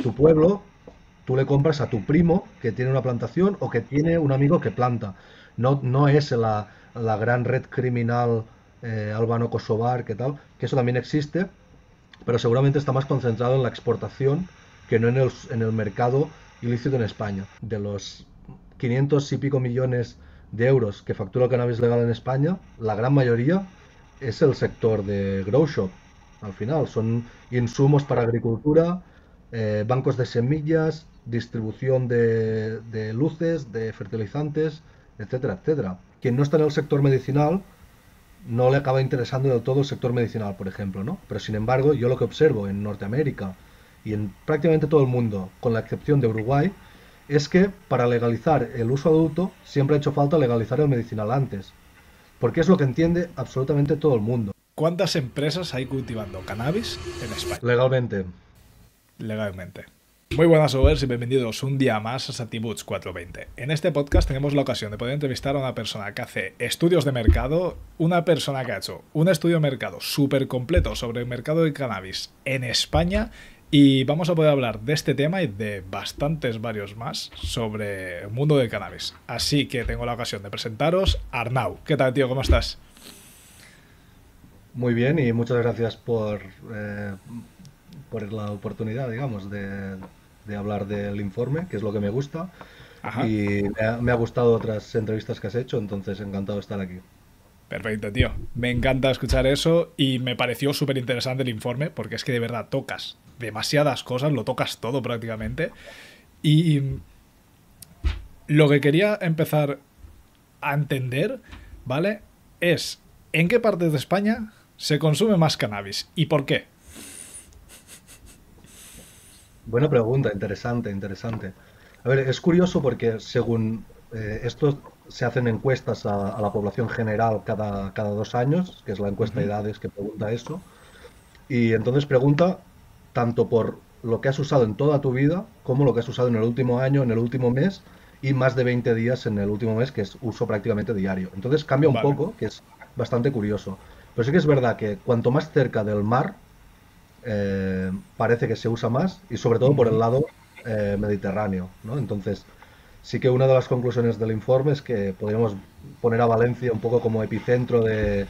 tu pueblo, tú le compras a tu primo que tiene una plantación o que tiene un amigo que planta. No es la gran red criminal albano-kosovar, que tal, que eso también existe, pero seguramente está más concentrado en la exportación que no en el mercado ilícito en España. De los 500 y pico millones de euros que factura el cannabis legal en España, la gran mayoría es el sector de grow shop. Al final, son insumos para agricultura, bancos de semillas, distribución de luces, de fertilizantes, etcétera, etcétera. Quien no está en el sector medicinal no le acaba interesando del todo el sector medicinal, por ejemplo, ¿no? Pero sin embargo, yo lo que observo en Norteamérica y en prácticamente todo el mundo, con la excepción de Uruguay, es que para legalizar el uso adulto siempre ha hecho falta legalizar el medicinal antes, porque es lo que entiende absolutamente todo el mundo. ¿Cuántas empresas hay cultivando cannabis en España Legalmente. legalmente? Muy buenas, overs, y bienvenidos un día más a Satibuts 420. En este podcast tenemos la ocasión de poder entrevistar a una persona que hace estudios de mercado, una persona que ha hecho un estudio de mercado súper completo sobre el mercado del cannabis en España, y vamos a poder hablar de este tema y de bastantes varios más sobre el mundo del cannabis. Así que tengo la ocasión de presentaros a Arnau. ¿Qué tal, tío? ¿Cómo estás? Muy bien y muchas gracias por la oportunidad, digamos, de hablar del informe, que es lo que me gusta. Ajá. Y me ha gustado otras entrevistas que has hecho, entonces encantado de estar aquí. Perfecto, tío. Me encanta escuchar eso y me pareció súper interesante el informe porque es que de verdad tocas demasiadas cosas, lo tocas todo prácticamente. Y lo que quería empezar a entender, ¿vale? Es en qué partes de España se consume más cannabis y por qué. Buena pregunta, interesante, interesante. A ver, es curioso porque según esto se hacen encuestas a la población general cada 2 años, que es la encuesta de Ujú. edades que pregunta eso, y entonces pregunta tanto por lo que has usado en toda tu vida como lo que has usado en el último año, en el último mes y más de 20 días en el último mes, que es uso prácticamente diario. Entonces cambia un Vale. poco, que es bastante curioso. Pero sí que es verdad que cuanto más cerca del mar, parece que se usa más y sobre todo por el Ujú. lado mediterráneo, ¿no? Entonces, sí que una de las conclusiones del informe es que podríamos poner a Valencia un poco como epicentro de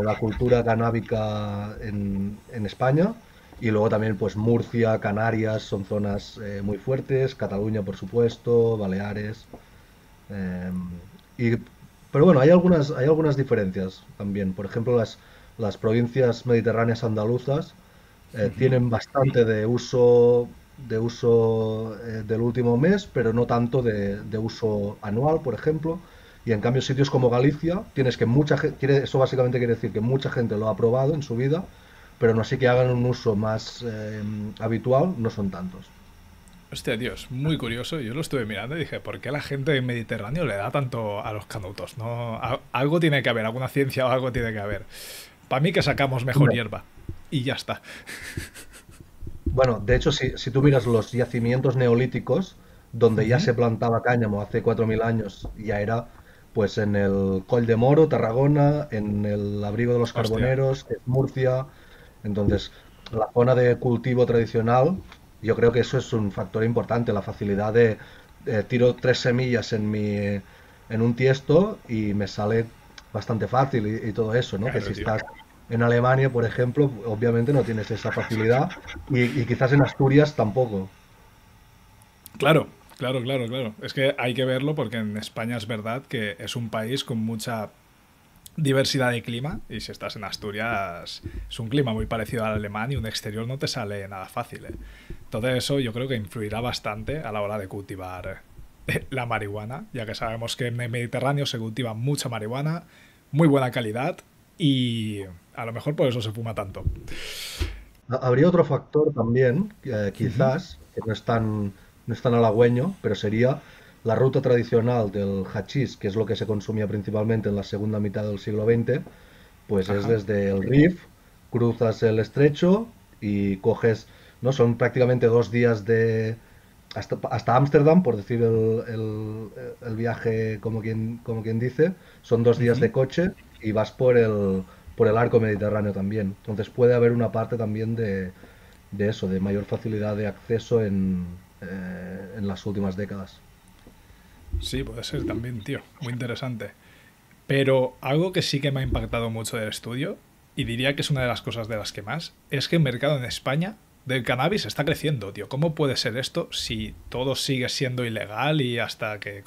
la cultura canábica en España y luego también pues Murcia, Canarias son zonas muy fuertes, Cataluña por supuesto, Baleares. eh, y, pero bueno, hay algunas diferencias también. Por ejemplo, las provincias mediterráneas andaluzas tienen bastante de uso del último mes, pero no tanto de uso anual, por ejemplo. Y en cambio, sitios como Galicia, tienes que mucha gente, eso básicamente quiere decir que mucha gente lo ha probado en su vida, pero no así que hagan un uso más habitual, no son tantos. Hostia, Dios, muy curioso. Yo lo estuve mirando y dije, ¿por qué la gente del Mediterráneo le da tanto a los canutos? No, algo tiene que haber, alguna ciencia o algo tiene que haber. Para mí que sacamos mejor Hombre, hierba. Y ya está. bueno, de hecho, si tú miras los yacimientos neolíticos, donde ya Ujú. se plantaba cáñamo hace 4.000 años, ya era pues en el Coll de Moro, Tarragona, en el Abrigo de los Hostia. Carboneros, en Murcia. Entonces, la zona de cultivo tradicional, yo creo que eso es un factor importante, la facilidad de tiro 3 semillas en un tiesto y me sale bastante fácil y todo eso, ¿no? Que Claro, si tío. estás en Alemania, por ejemplo, obviamente no tienes esa facilidad y quizás en Asturias tampoco. Claro, claro, claro, claro. Es que hay que verlo porque en España es verdad que es un país con mucha diversidad de clima y si estás en Asturias es un clima muy parecido al alemán y un exterior no te sale nada fácil, ¿eh? Todo eso yo creo que influirá bastante a la hora de cultivar la marihuana, ya que sabemos que en el Mediterráneo se cultiva mucha marihuana, muy buena calidad y a lo mejor por eso se fuma tanto. Habría otro factor también, Ujú. quizás, que no es tan halagüeño, pero sería la ruta tradicional del hachís, que es lo que se consumía principalmente en la segunda mitad del siglo XX, pues es Ajá. desde el Rif, cruzas el estrecho y coges, ¿no? Son prácticamente 2 días hasta Ámsterdam, por decir el viaje como quien dice, son 2 días Ujú. de coche y vas por el arco mediterráneo también. Entonces puede haber una parte también de eso, de mayor facilidad de acceso en las últimas décadas. Sí, puede ser también, tío. Muy interesante. Pero algo que sí que me ha impactado mucho del estudio, y diría que es una de las cosas de las que más, es que el mercado en España del cannabis está creciendo, tío. ¿Cómo puede ser esto si todo sigue siendo ilegal y hasta que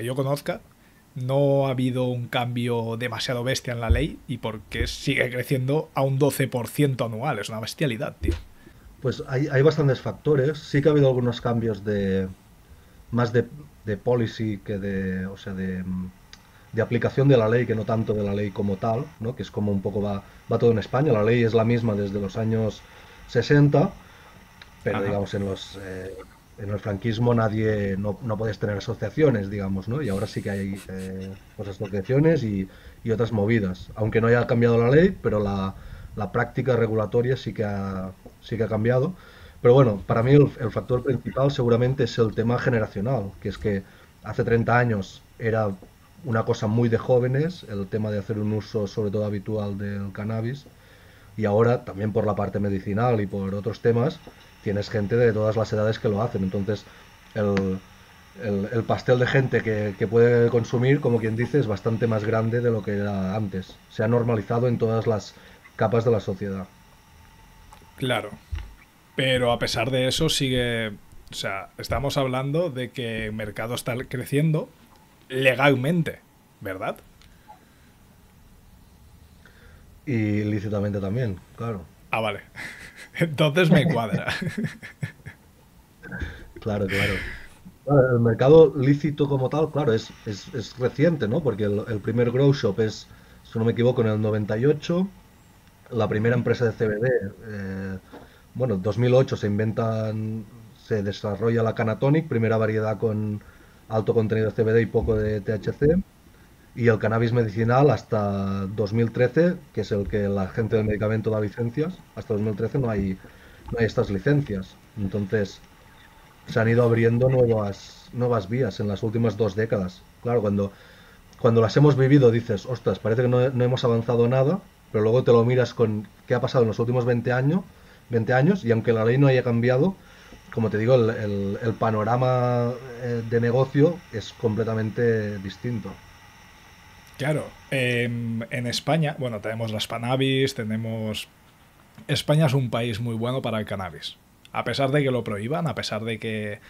yo conozca no ha habido un cambio demasiado bestia en la ley y por qué sigue creciendo a un 12% anual? Es una bestialidad, tío. Pues hay bastantes factores. Sí que ha habido algunos cambios más de policy que o sea, de aplicación de la ley, que no tanto de la ley como tal, ¿no? Que es como un poco va todo en España. La ley es la misma desde los años 60, pero Ajá. digamos en el franquismo no podías tener asociaciones, digamos, ¿no? Y ahora sí que hay pues asociaciones y otras movidas. Aunque no haya cambiado la ley, pero la práctica regulatoria sí que ha cambiado. Pero bueno, para mí el factor principal seguramente es el tema generacional, que es que hace 30 años era una cosa muy de jóvenes, el tema de hacer un uso sobre todo habitual del cannabis, y ahora también por la parte medicinal y por otros temas, tienes gente de todas las edades que lo hacen. Entonces, el, el pastel de gente que puede consumir, como quien dice, es bastante más grande de lo que era antes. Se ha normalizado en todas las capas de la sociedad. Claro. Pero a pesar de eso sigue... O sea, estamos hablando de que el mercado está creciendo legalmente, ¿verdad? Y lícitamente también, claro. Ah, vale. Entonces me cuadra. Claro, claro. Claro, el mercado lícito como tal, claro, es reciente, ¿no? Porque el primer grow shop es, si no me equivoco, en el 98. La primera empresa de CBD, bueno, 2008 se desarrolla la Canatonic, primera variedad con alto contenido de CBD y poco de THC. Y el cannabis medicinal hasta 2013, que es el que la gente del medicamento da licencias, hasta 2013 no hay estas licencias. Entonces, se han ido abriendo nuevas vías en las últimas 2 décadas. Claro, cuando las hemos vivido dices, ostras, parece que no hemos avanzado nada, pero luego te lo miras con qué ha pasado en los últimos 20 años, y aunque la ley no haya cambiado, como te digo, el panorama de negocio es completamente distinto. Claro. En España, bueno, tenemos las Spannabis, tenemos... España es un país muy bueno para el cannabis. A pesar de que lo prohíban, a pesar de que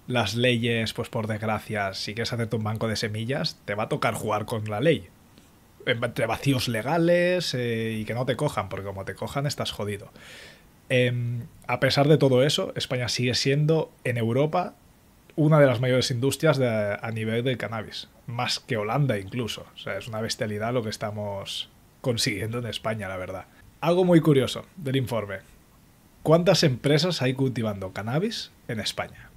las leyes, pues por desgracia, si quieres hacerte un banco de semillas, te va a tocar jugar con la ley. Entre vacíos legales y que no te cojan, porque como te cojan estás jodido. A pesar de todo eso, España sigue siendo en Europa una de las mayores industrias a nivel del cannabis, más que Holanda incluso. O sea, es una bestialidad lo que estamos consiguiendo en España, la verdad. Algo muy curioso del informe. ¿Cuántas empresas hay cultivando cannabis en España?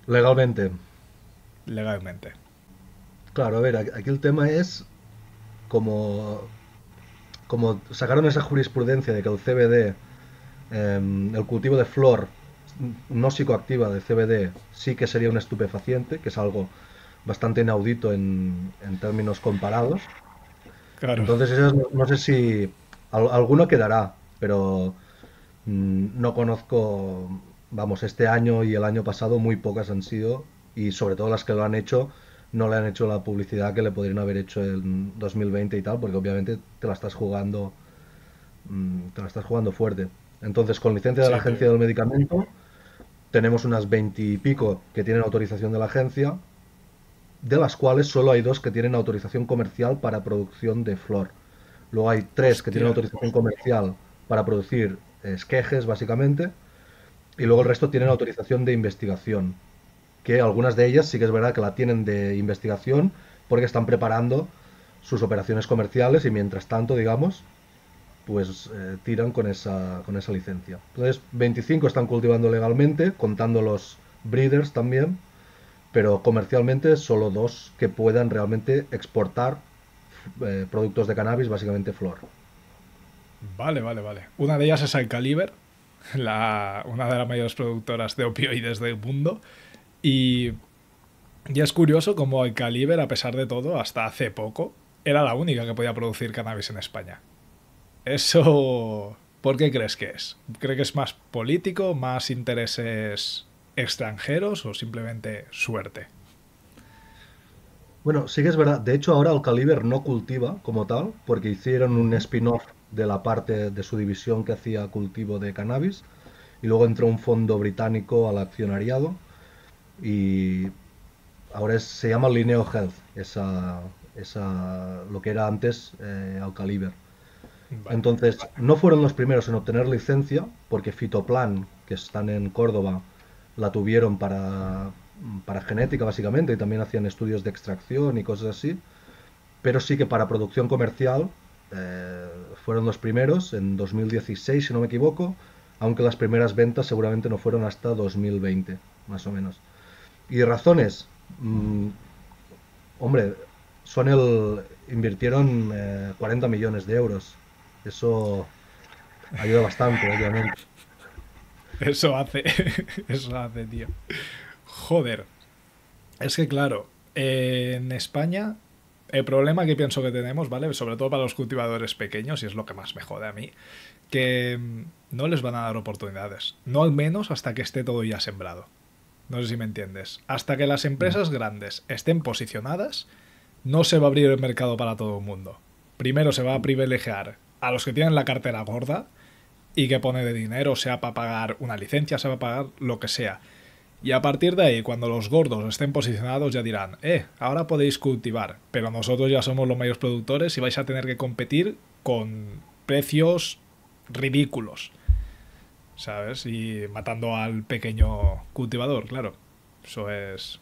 Legalmente, Legalmente. claro, a ver, aquí el tema es como, como sacaron esa jurisprudencia de que el CBD, el cultivo de flor no psicoactiva de CBD sí que sería un estupefaciente, que es algo bastante inaudito en términos comparados. Claro. Entonces, esas no sé si alguno quedará, pero no conozco, vamos, este año y el año pasado muy pocas han sido, y sobre todo las que lo han hecho no le han hecho la publicidad que le podrían haber hecho en 2020 y tal, porque obviamente te la estás jugando fuerte. Entonces, con licencia de la Sí, tío. Agencia del Medicamento, tenemos unas 20 y pico que tienen autorización de la agencia, de las cuales solo hay dos que tienen autorización comercial para producción de flor. Luego hay tres que tienen Hostia. autorización comercial para producir esquejes, básicamente, y luego el resto tienen autorización de investigación, que algunas de ellas sí que es verdad que la tienen de investigación porque están preparando sus operaciones comerciales y mientras tanto, digamos, pues tiran con esa licencia. Entonces, 25 están cultivando legalmente, contando los breeders también, pero comercialmente solo dos que puedan realmente exportar productos de cannabis, básicamente flor. Vale, vale, vale. Una de ellas es Alcaliber, una de las mayores productoras de opioides del mundo. Y, y es curioso como Alcaliber, a pesar de todo, hasta hace poco, era la única que podía producir cannabis en España. Eso ¿Por qué crees que es? ¿Cree que es más político, más intereses extranjeros o simplemente suerte? Bueno, sí que es verdad. De hecho, ahora Alcaliber no cultiva como tal, porque hicieron un Ujú. spin-off de la parte de su división que hacía cultivo de cannabis, y luego entró un fondo británico al accionariado, y ahora se llama Lineo Health, lo que era antes Alcaliber. Vale. Entonces, no fueron los primeros en obtener licencia, porque Fitoplan, que están en Córdoba, la tuvieron para genética básicamente, y también hacían estudios de extracción y cosas así, pero sí que para producción comercial eh, fueron los primeros en 2016, si no me equivoco, aunque las primeras ventas seguramente no fueron hasta 2020, más o menos. Y razones, mm, hombre, invirtieron 40 millones de euros. Eso ayuda bastante, obviamente. Eso hace, eso hace, tío. Joder. Es que claro, en España el problema que pienso que tenemos, ¿vale? Sobre todo para los cultivadores pequeños, y es lo que más me jode a mí, que no les van a dar oportunidades. No al menos hasta que esté todo ya sembrado. No sé si me entiendes. Hasta que las Mm. empresas grandes estén posicionadas, no se va a abrir el mercado para todo el mundo. Primero se va a privilegiar a los que tienen la cartera gorda y que pone de dinero, sea para pagar una licencia, sea para pagar lo que sea. Y a partir de ahí, cuando los gordos estén posicionados, ya dirán, ahora podéis cultivar, pero nosotros ya somos los mayores productores y vais a tener que competir con precios ridículos, ¿sabes? Y matando al pequeño cultivador, claro. Eso es...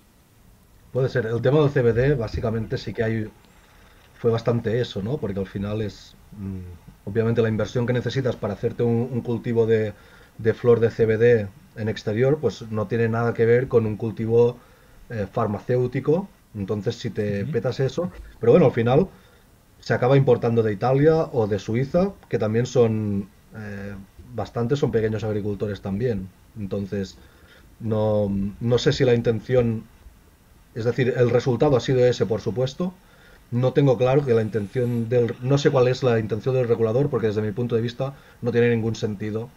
Puede ser. El tema del CBD, básicamente, sí que fue bastante eso, ¿no? Porque al final obviamente la inversión que necesitas para hacerte un cultivo de flor de CBD en exterior, pues no tiene nada que ver con un cultivo farmacéutico. Entonces, si te Ujú. petas eso, pero bueno, al final se acaba importando de Italia o de Suiza, que también son bastantes, son pequeños agricultores también. Entonces, no, no sé si la intención, es decir, el resultado ha sido ese, por supuesto. No tengo claro que no sé cuál es la intención del regulador, porque desde mi punto de vista no tiene ningún sentido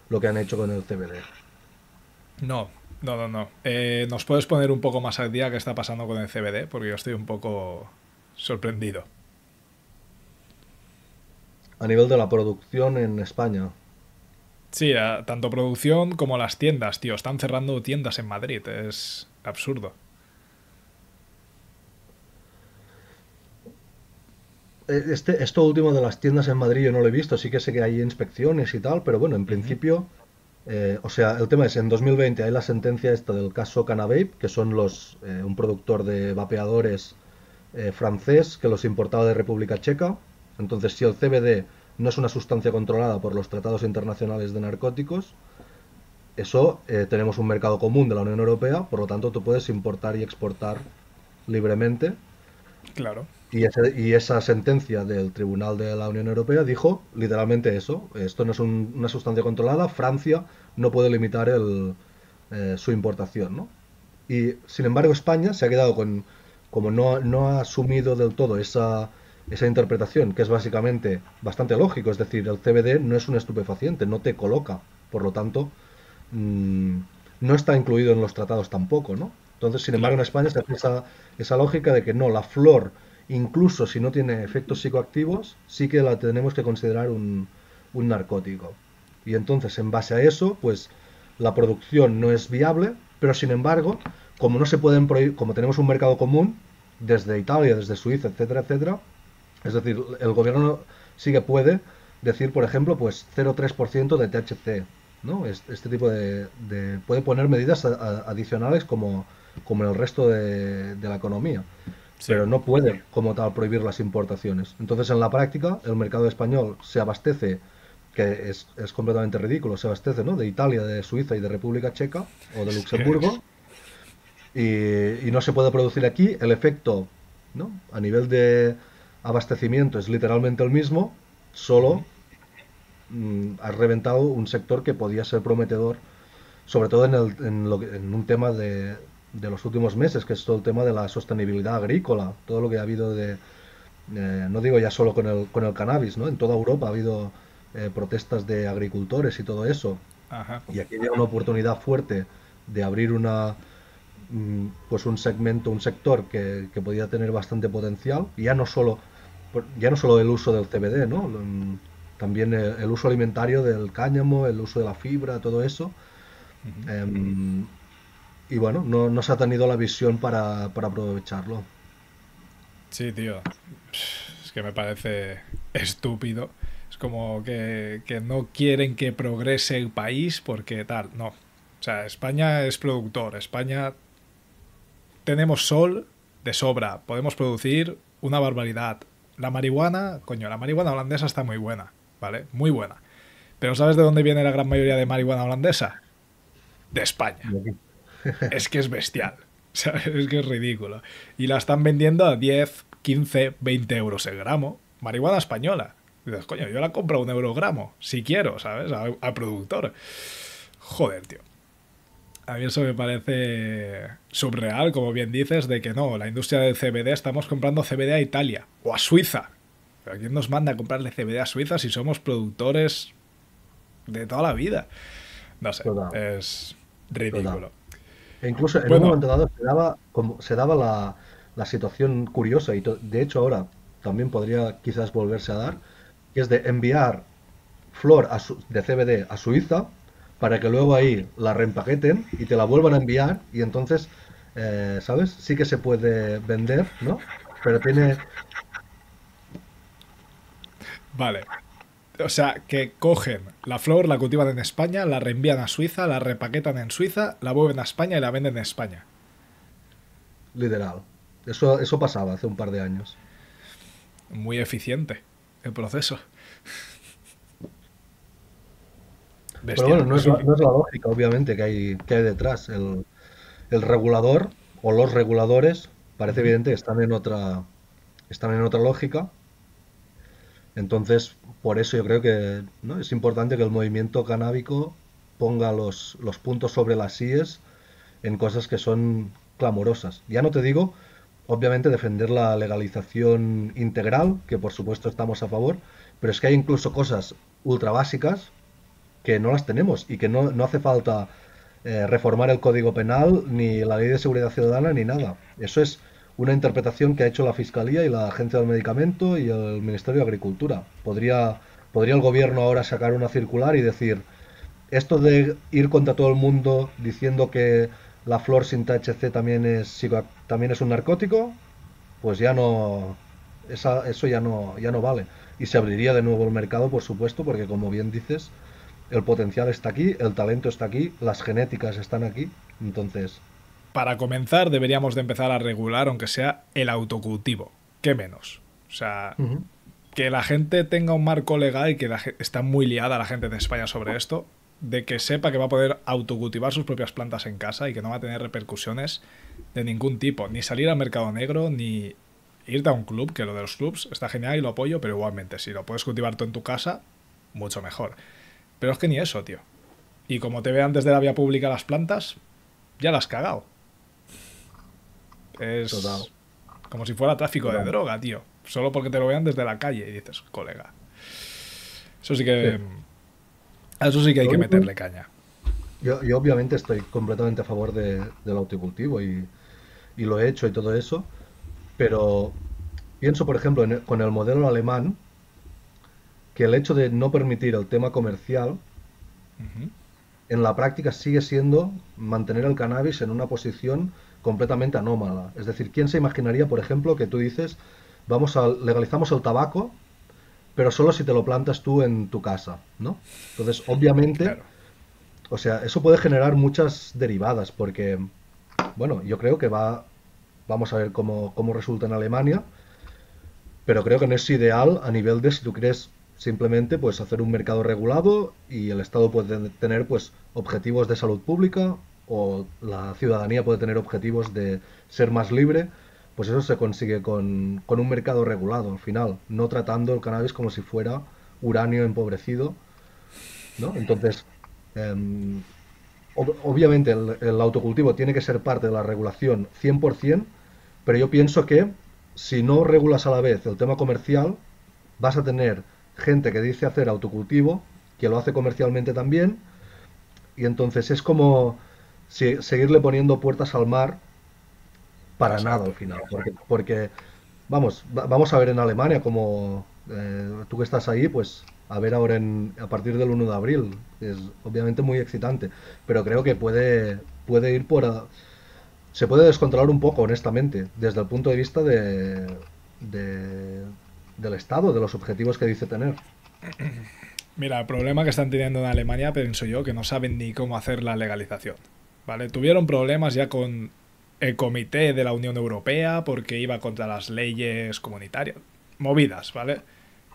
lo que han hecho con el CBD. No, no, no, no. ¿Nos puedes poner un poco más al día qué está pasando con el CBD? Porque yo estoy un poco sorprendido. A nivel de la producción en España, Sí, tanto producción como las tiendas, tío. Están cerrando tiendas en Madrid. Es absurdo. esto último de las tiendas en Madrid yo no lo he visto, sí que sé que hay inspecciones y tal, pero bueno, en Ujú. principio, o sea, el tema es, en 2020 hay la sentencia esta del caso Canavape, que son un productor de vapeadores francés que los importaba de República Checa. Entonces, si el CBD no es una sustancia controlada por los tratados internacionales de narcóticos, eso tenemos un mercado común de la Unión Europea, por lo tanto tú puedes importar y exportar libremente. Claro. Y esa sentencia del Tribunal de la Unión Europea dijo literalmente eso. Esto no es una sustancia controlada. Francia no puede limitar su importación, ¿no? Y sin embargo España se ha quedado como no ha asumido del todo esa interpretación, que es básicamente bastante lógico. Es decir, el CBD no es un estupefaciente, no te coloca. Por lo tanto, mm, no está incluido en los tratados tampoco, ¿no? Entonces, sin embargo, en Claro. España se hace esa lógica de que no, la flor, incluso si no tiene efectos psicoactivos, sí que la tenemos que considerar un narcótico. Y entonces, en base a eso, pues la producción no es viable, pero sin embargo, como no se pueden como tenemos un mercado común, desde Italia, desde Suiza, etcétera, etcétera, es decir, el gobierno sí que puede decir, por ejemplo, pues 0,3% de THC, ¿no? Este tipo puede poner medidas adicionales como el resto de la economía, Sí. pero no puede como tal prohibir las importaciones. Entonces, en la práctica, el mercado español se abastece, que es completamente ridículo, se abastece, ¿no? De Italia, de Suiza y de República Checa o de Sí. Luxemburgo, y no se puede producir aquí. El efecto, ¿no? A nivel de abastecimiento es literalmente el mismo, Ujú. solo has reventado un sector que podía ser prometedor, sobre todo en un tema de los últimos meses, que es todo el tema de la sostenibilidad agrícola, todo lo que ha habido no digo ya solo con el cannabis, ¿no? En toda Europa ha habido protestas de agricultores y todo eso, Ajá. y aquí había una oportunidad fuerte de abrir pues un segmento, un sector que podía tener bastante potencial, y ya no solo el uso del CBD, ¿no? También el uso alimentario del cáñamo, el uso de la fibra, todo eso. Ujú. Em, y bueno, no se ha tenido la visión para aprovecharlo. Sí, tío. Es que me parece estúpido. Es como que no quieren que progrese el país porque tal. No. O sea, España es productor. España tenemos sol de sobra. Podemos producir una barbaridad. La marihuana, coño, la marihuana holandesa está muy buena. ¿Vale? Muy buena. Pero ¿sabes de dónde viene la gran mayoría de marihuana holandesa? De España. Y aquí, Es que es bestial. ¿Sabes? Es que es ridículo. Y la están vendiendo a 10, 15, 20 euros el gramo. Marihuana española. Y dices, coño, yo la compro a un euro gramo. Si quiero, ¿sabes? Al productor. Joder, tío. A mí eso me parece surreal, como bien dices, de que no, la industria del CBD estamos comprando CBD a Italia o a Suiza. ¿Pero quién nos manda a comprarle CBD a Suiza si somos productores de toda la vida? No sé, total, es total. ridículo. E incluso en un Bueno, momento dado se daba la situación curiosa, y de hecho ahora también podría quizás volverse a dar, que es de enviar flor de CBD a Suiza para que luego ahí la reempaqueten y te la vuelvan a enviar, y entonces, ¿sabes? Sí que se puede vender, ¿no? Pero vale. O sea, que cogen la flor, la cultivan en España, la reenvían a Suiza, la repaquetan en Suiza, la vuelven a España y la venden en España. literal. Eso pasaba hace un par de años. Muy eficiente el proceso. Pero bueno, Bestial. Es un... no es la lógica, obviamente, que hay detrás. El regulador o los reguladores parece Ujú. evidente que están en otra lógica. Entonces, por eso yo creo que, ¿no?, es importante que el movimiento canábico ponga los puntos sobre las íes en cosas que son clamorosas. Ya no te digo, obviamente, defender la legalización integral, que por supuesto estamos a favor, pero es que hay incluso cosas ultra básicas que no las tenemos, y que no hace falta reformar el Código Penal, ni la Ley de Seguridad Ciudadana, ni nada. Eso es una interpretación que ha hecho la Fiscalía y la Agencia del Medicamento y el Ministerio de Agricultura. Podría el gobierno ahora sacar una circular y decir, esto de ir contra todo el mundo diciendo que la flor sin THC también es un narcótico, pues ya no, eso ya no vale. Y se abriría de nuevo el mercado, por supuesto, porque como bien dices, el potencial está aquí, el talento está aquí, las genéticas están aquí. Entonces, Para comenzar, deberíamos de empezar a regular, aunque sea el autocultivo. ¿Qué menos? O sea, ujú, que la gente tenga un marco legal y que está muy liada la gente de España sobre esto, de que sepa que va a poder autocultivar sus propias plantas en casa y que no va a tener repercusiones de ningún tipo, ni salir al mercado negro, ni irte a un club, que lo de los clubs está genial y lo apoyo, pero igualmente, si lo puedes cultivar tú en tu casa, mucho mejor. Pero es que ni eso, tío. Y como te vean desde la vía pública las plantas, ya las has cagado. total, Es como si fuera tráfico de total. droga, tío. Solo porque te lo vean desde la calle y dices, colega. Eso sí Sí. que. A eso sí que hay Lo que único, meterle caña. yo obviamente estoy completamente a favor del autocultivo, y lo he hecho y todo eso, pero pienso, por ejemplo, con el modelo alemán, que el hecho de no permitir el tema comercial, Ujú. en la práctica sigue siendo mantener el cannabis en una posición completamente anómala. Es decir, ¿quién se imaginaría, por ejemplo, que tú dices, legalizamos el tabaco, pero solo si te lo plantas tú en tu casa, ¿no? Entonces, obviamente, Claro. o sea, eso puede generar muchas derivadas, porque, bueno, yo creo que vamos a ver cómo resulta en Alemania, pero creo que no es ideal a nivel de, si tú quieres simplemente pues hacer un mercado regulado, y el Estado puede tener pues objetivos de salud pública, o la ciudadanía puede tener objetivos de ser más libre. Pues eso se consigue con un mercado regulado, al final, no tratando el cannabis como si fuera uranio empobrecido, ¿no? Entonces, em, obviamente el autocultivo tiene que ser parte de la regulación 100%, pero yo pienso que si no regulas a la vez el tema comercial, vas a tener gente que dice hacer autocultivo, que lo hace comercialmente también, y entonces es como seguirle poniendo puertas al mar para nada Exacto. al final, porque vamos, vamos a ver en Alemania como tú que estás ahí, pues a ver ahora a partir del 1 de abril, es obviamente muy excitante, pero creo que puede ir se puede descontrolar un poco, honestamente, desde el punto de vista de- del Estado, de los objetivos que dice tener. Mira, el problema que están teniendo en Alemania, pienso yo, que no saben ni cómo hacer la legalización. ¿Vale? Tuvieron problemas ya con el comité de la Unión Europea porque iba contra las leyes comunitarias. Movidas, ¿vale?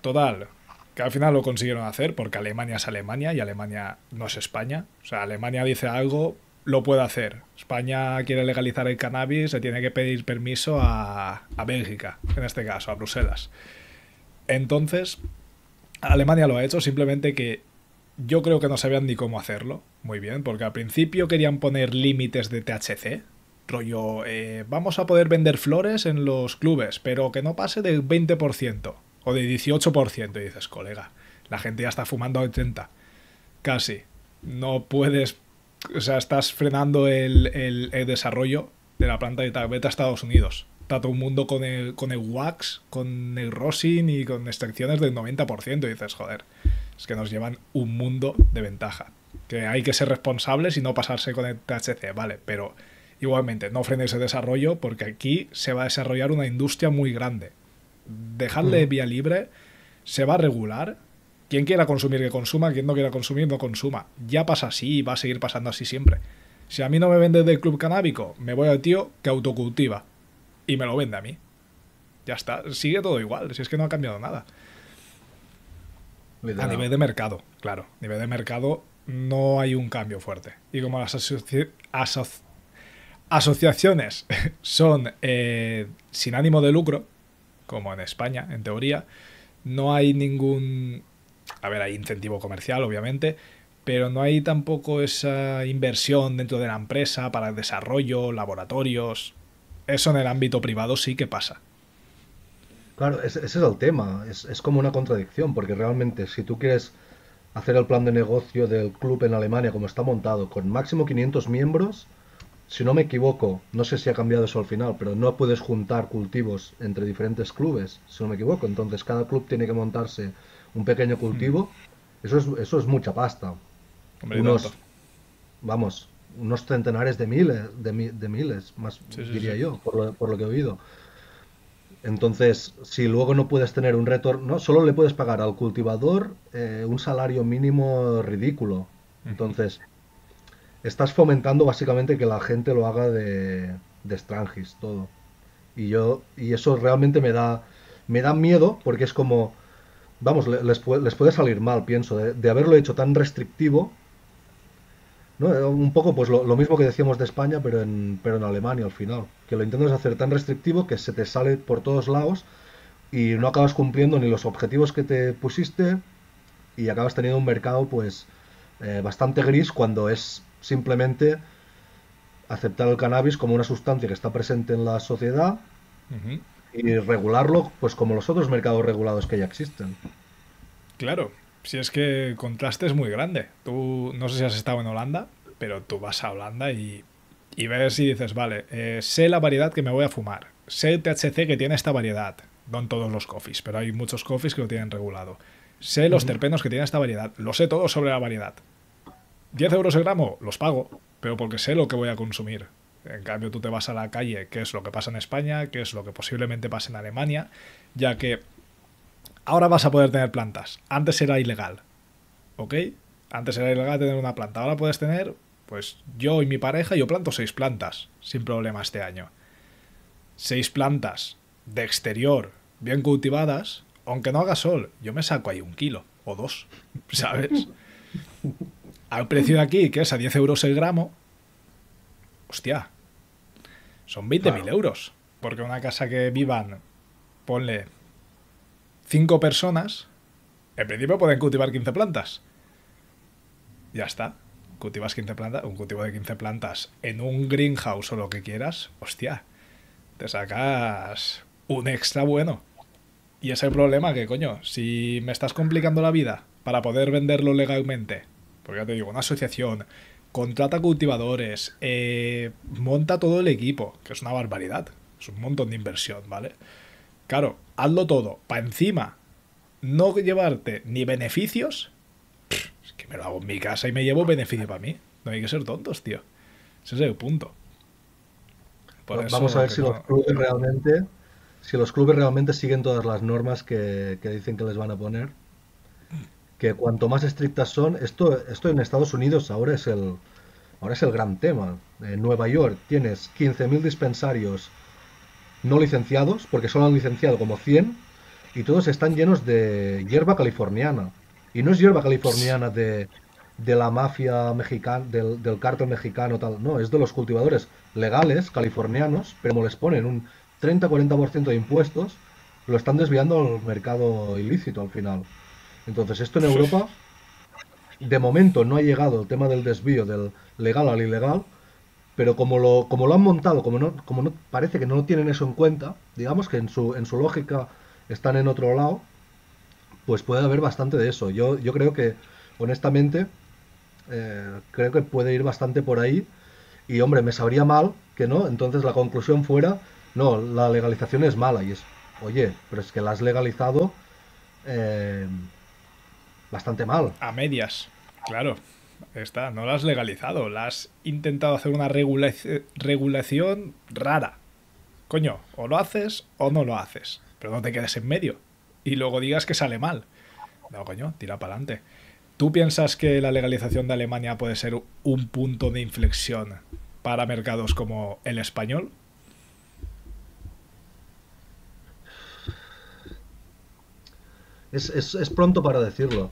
Total, que al final lo consiguieron hacer porque Alemania es Alemania y Alemania no es España. O sea, Alemania dice algo, lo puede hacer. España quiere legalizar el cannabis, se tiene que pedir permiso a Bélgica, en este caso, a Bruselas. Entonces, Alemania lo ha hecho, simplemente que yo creo que no sabían ni cómo hacerlo muy bien, porque al principio querían poner límites de THC, rollo, vamos a poder vender flores en los clubes, pero que no pase del 20% o de 18%. Y dices, colega, la gente ya está fumando al 80%, casi. No puedes, o sea, estás frenando el desarrollo de la planta y tal. Vete a Estados Unidos. Está todo el mundo con el wax, con el rosin y con extracciones del 90%. Y dices, joder, es que nos llevan un mundo de ventaja. Que hay que ser responsables y no pasarse con el THC, vale, pero igualmente no frenéis ese desarrollo porque aquí se va a desarrollar una industria muy grande. Dejadle Ujú. vía libre, se va a regular. Quien quiera consumir, que consuma. Quien no quiera consumir, no consuma. Ya pasa así y va a seguir pasando así siempre. Si a mí no me vende del club canábico, me voy al tío que autocultiva y me lo vende a mí. Ya está, sigue todo igual, si es que no ha cambiado nada. A Literal. nivel de mercado, claro, a nivel de mercado no hay un cambio fuerte. Y como las asociaciones son sin ánimo de lucro, como en España, en teoría, no hay ningún... A ver, hay incentivo comercial, obviamente, pero no hay tampoco esa inversión dentro de la empresa para el desarrollo, laboratorios. Eso en el ámbito privado sí que pasa. Claro, ese es el tema. Es como una contradicción, porque realmente si tú quieres hacer el plan de negocio del club en Alemania como está montado, con máximo 500 miembros, si no me equivoco, no sé si ha cambiado eso al final, pero no puedes juntar cultivos entre diferentes clubes, si no me equivoco. Entonces cada club tiene que montarse un pequeño cultivo. Eso es mucha pasta. Hombre, y tanto. Unos, vamos, unos centenares de miles, de miles, más Sí, sí, diría sí. yo, por lo que he oído. Entonces, si luego no puedes tener un retorno, solo le puedes pagar al cultivador un salario mínimo ridículo. Entonces, estás fomentando básicamente que la gente lo haga de extranjis, todo. Y eso realmente me da miedo porque es como, vamos, les puede salir mal, pienso, de haberlo hecho tan restrictivo, ¿no? Un poco pues lo mismo que decíamos de España, pero en Alemania al final. Que lo intentas hacer tan restrictivo que se te sale por todos lados y no acabas cumpliendo ni los objetivos que te pusiste y acabas teniendo un mercado pues bastante gris cuando es simplemente aceptar el cannabis como una sustancia que está presente en la sociedad Ujú. y regularlo pues como los otros mercados regulados que ya existen. Claro, si es que el contraste es muy grande. Tú no sé si has estado en Holanda, pero tú vas a Holanda y ves y dices, vale, sé la variedad que me voy a fumar, sé el THC que tiene esta variedad, no en todos los coffees, pero hay muchos coffees que lo tienen regulado. Sé los Ujú. terpenos que tiene esta variedad, lo sé todo sobre la variedad. 10 € el gramo, los pago, pero porque sé lo que voy a consumir. En cambio, tú te vas a la calle, qué es lo que pasa en España, qué es lo que posiblemente pasa en Alemania, ya que ahora vas a poder tener plantas. Antes era ilegal, ¿ok? Antes era ilegal tener una planta. Ahora puedes tener, pues yo y mi pareja, yo planto 6 plantas sin problema este año. 6 plantas de exterior, bien cultivadas, aunque no haga sol. Yo me saco ahí 1 kilo o 2, ¿sabes? Al precio de aquí, que es a 10 € el gramo, hostia, son 20.000 Claro, euros. Porque una casa que vivan, ponle 5 personas, en principio pueden cultivar 15 plantas. Ya está. Cultivas 15 plantas, un cultivo de 15 plantas en un greenhouse o lo que quieras, hostia, te sacas un extra bueno. Y ese problema que, coño, si me estás complicando la vida para poder venderlo legalmente, porque ya te digo, una asociación, contrata cultivadores, monta todo el equipo, que es una barbaridad, es un montón de inversión, ¿vale? Claro, hazlo todo, para encima no llevarte ni beneficios, es que me lo hago en mi casa y me llevo beneficio para mí. No hay que ser tontos, tío. Ese es el punto. Por Vamos a eso ver que si los no... clubes realmente, si los clubes realmente siguen todas las normas que dicen que les van a poner. Que cuanto más estrictas son, esto en Estados Unidos ahora es el gran tema. En Nueva York tienes 15.000 dispensarios no licenciados, porque solo han licenciado como 100, y todos están llenos de hierba californiana. Y no es hierba californiana de la mafia mexicana, del cártel mexicano, tal. No, es de los cultivadores legales californianos, pero como les ponen un 30-40% de impuestos, lo están desviando al mercado ilícito al final. Entonces, esto en Europa, de momento no ha llegado el tema del desvío del legal al ilegal, pero como lo han montado, como no parece que no tienen eso en cuenta, digamos que en su lógica están en otro lado, pues puede haber bastante de eso. Yo creo que, honestamente, creo que puede ir bastante por ahí. Y hombre, me sabría mal que no, entonces la conclusión fuera, no, la legalización es mala. Y es, oye, pero es que la has legalizado eh, bastante mal. A medias, claro. Está, no lo has legalizado, la has intentado hacer una regulación rara. Coño, o lo haces o no lo haces. Pero no te quedes en medio. Y luego digas que sale mal. No, coño, tira para adelante. ¿Tú piensas que la legalización de Alemania puede ser un punto de inflexión para mercados como el español? Es pronto para decirlo.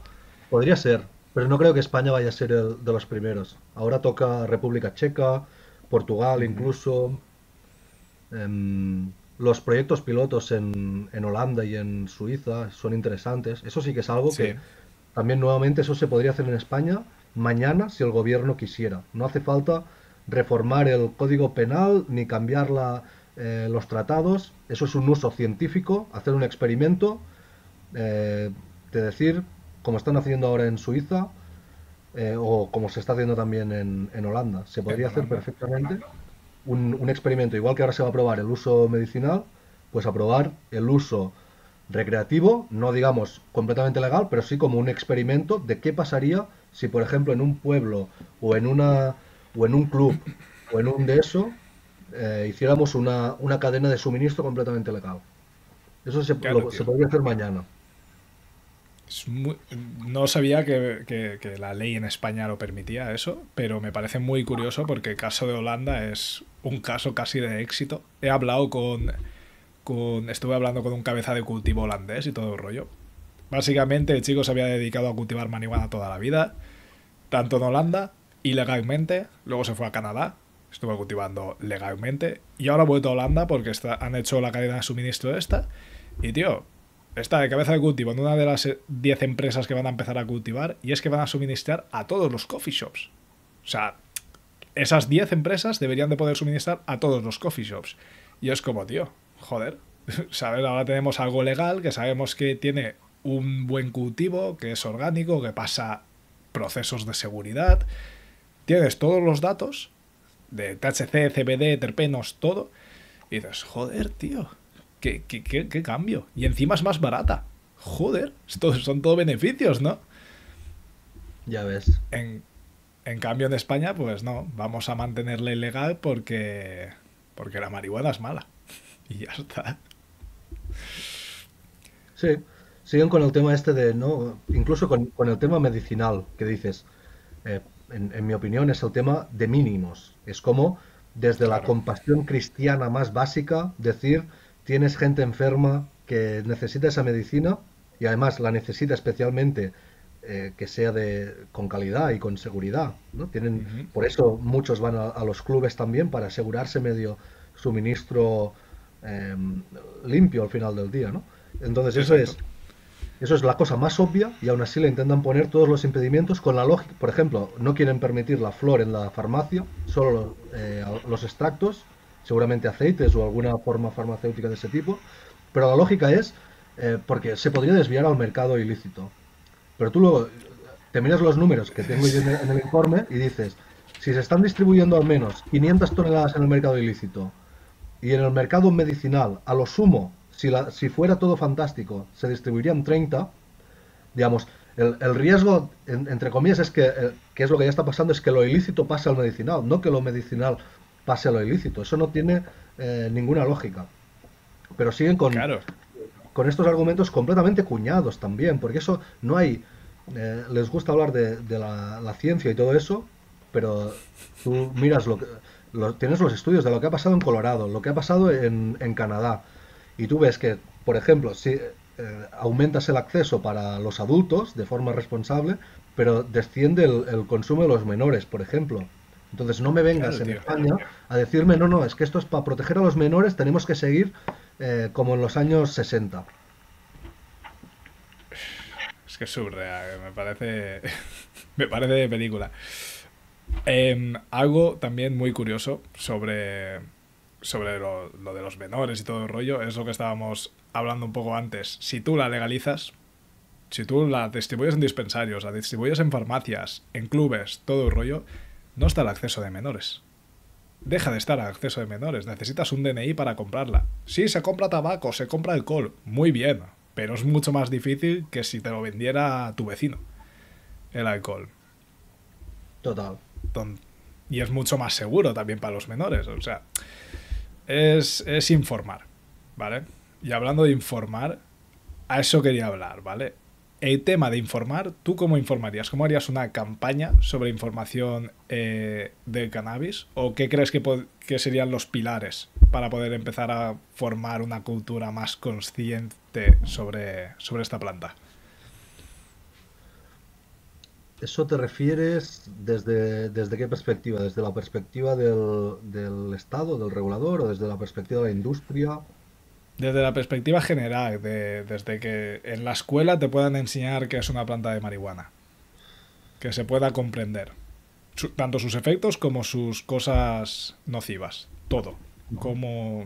Podría ser, pero no creo que España vaya a ser el de los primeros. Ahora toca República Checa, Portugal incluso. Los proyectos pilotos en Holanda y en Suiza son interesantes. Eso sí que es algo que Sí, también nuevamente eso se podría hacer en España mañana si el gobierno quisiera. No hace falta reformar el código penal ni cambiar los tratados. Eso es un uso científico, hacer un experimento eh, de decir, como están haciendo ahora en Suiza, o como se está haciendo también en Holanda. Se en podría hacer Holanda. perfectamente un experimento, igual que ahora se va a probar el uso medicinal, pues aprobar el uso recreativo, no digamos completamente legal, pero sí como un experimento de qué pasaría si, por ejemplo, en un pueblo o en un club o en un de eso hiciéramos una cadena de suministro completamente legal. Eso Claro, se tío. podría hacer mañana. Es muy- no sabía que la ley en España lo permitía eso, pero me parece muy curioso porque el caso de Holanda es un caso casi de éxito. He hablado estuve hablando con un cabeza de cultivo holandés y todo el rollo. Básicamente el chico se había dedicado a cultivar marihuana toda la vida, tanto en Holanda, ilegalmente, luego se fue a Canadá, estuvo cultivando legalmente, y ahora ha vuelto a Holanda porque han hecho la cadena de suministro esta, y tío, está de cabeza de cultivo en una de las 10 empresas que van a empezar a cultivar, y es que van a suministrar a todos los coffee shops. O sea, esas 10 empresas deberían de poder suministrar a todos los coffee shops. Y es como, tío, joder, ¿sabes? Ahora tenemos algo legal que sabemos que tiene un buen cultivo, que es orgánico, que pasa procesos de seguridad. Tienes todos los datos de THC, CBD, terpenos, todo. Y dices, joder, tío, qué cambio. Y encima es más barata. Joder, son todo beneficios, ¿no? Ya ves. En, en cambio en España, pues no, vamos a mantenerla ilegal porque la marihuana es mala. Y ya está. Sí, siguen con el tema este de, ¿no? Incluso con el tema medicinal que dices. En mi opinión, es el tema de mínimos. Es como, desde la Claro. compasión cristiana más básica, decir, tienes gente enferma que necesita esa medicina y además la necesita especialmente que sea con calidad y con seguridad, ¿no? Ujú. Por eso muchos van a los clubes también para asegurarse medio suministro eh, limpio al final del día, ¿no? Entonces Exacto. eso es la cosa más obvia y aún así le intentan poner todos los impedimentos con la lógica. Por ejemplo, no quieren permitir la flor en la farmacia, solo los extractos, seguramente aceites o alguna forma farmacéutica de ese tipo. Pero la lógica es, porque se podría desviar al mercado ilícito. Pero tú luego te miras los números que tengo yo en el informe y dices, si se están distribuyendo al menos 500 toneladas en el mercado ilícito y en el mercado medicinal, a lo sumo, si fuera todo fantástico, se distribuirían 30, digamos, el riesgo, entre comillas, es que es lo que ya está pasando, es que lo ilícito pase al medicinal, no que lo medicinal pase a lo ilícito. Eso no tiene ninguna lógica. Pero siguen Claro, con estos argumentos completamente cuñados también, porque eso no hay... les gusta hablar de la ciencia y todo eso, pero tú miras tienes los estudios de lo que ha pasado en Colorado, lo que ha pasado en Canadá, y tú ves que, por ejemplo, si aumentas el acceso para los adultos de forma responsable, pero desciende el consumo de los menores, por ejemplo. Entonces no me vengas claro, en tío. España a decirme, no, no, es que esto es para proteger a los menores, tenemos que seguir como en los años 60. Es que es surreal, me parece. Me parece de película. Algo también muy curioso sobre lo de los menores y todo el rollo es lo que estábamos hablando un poco antes. Si tú la legalizas, si tú la distribuyes en dispensarios, la distribuyes en farmacias, en clubes, todo el rollo, no está el acceso de menores. Deja de estar al acceso de menores. Necesitas un DNI para comprarla. Sí, se compra tabaco, se compra alcohol. Muy bien. Pero es mucho más difícil que si te lo vendiera tu vecino, el alcohol. Total. Y es mucho más seguro también para los menores. O sea, es informar, ¿vale? Y hablando de informar, a eso quería hablar, ¿vale? El tema de informar, ¿tú cómo informarías? ¿Cómo harías una campaña sobre información del cannabis? ¿O qué crees que serían los pilares para poder empezar a formar una cultura más consciente sobre esta planta? ¿Eso te refieres desde qué perspectiva? ¿Desde la perspectiva del Estado, del regulador, o desde la perspectiva de la industria? Desde la perspectiva general, desde que en la escuela te puedan enseñar qué es una planta de marihuana, que se pueda comprender tanto sus efectos como sus cosas nocivas, todo. Ujú. ¿Cómo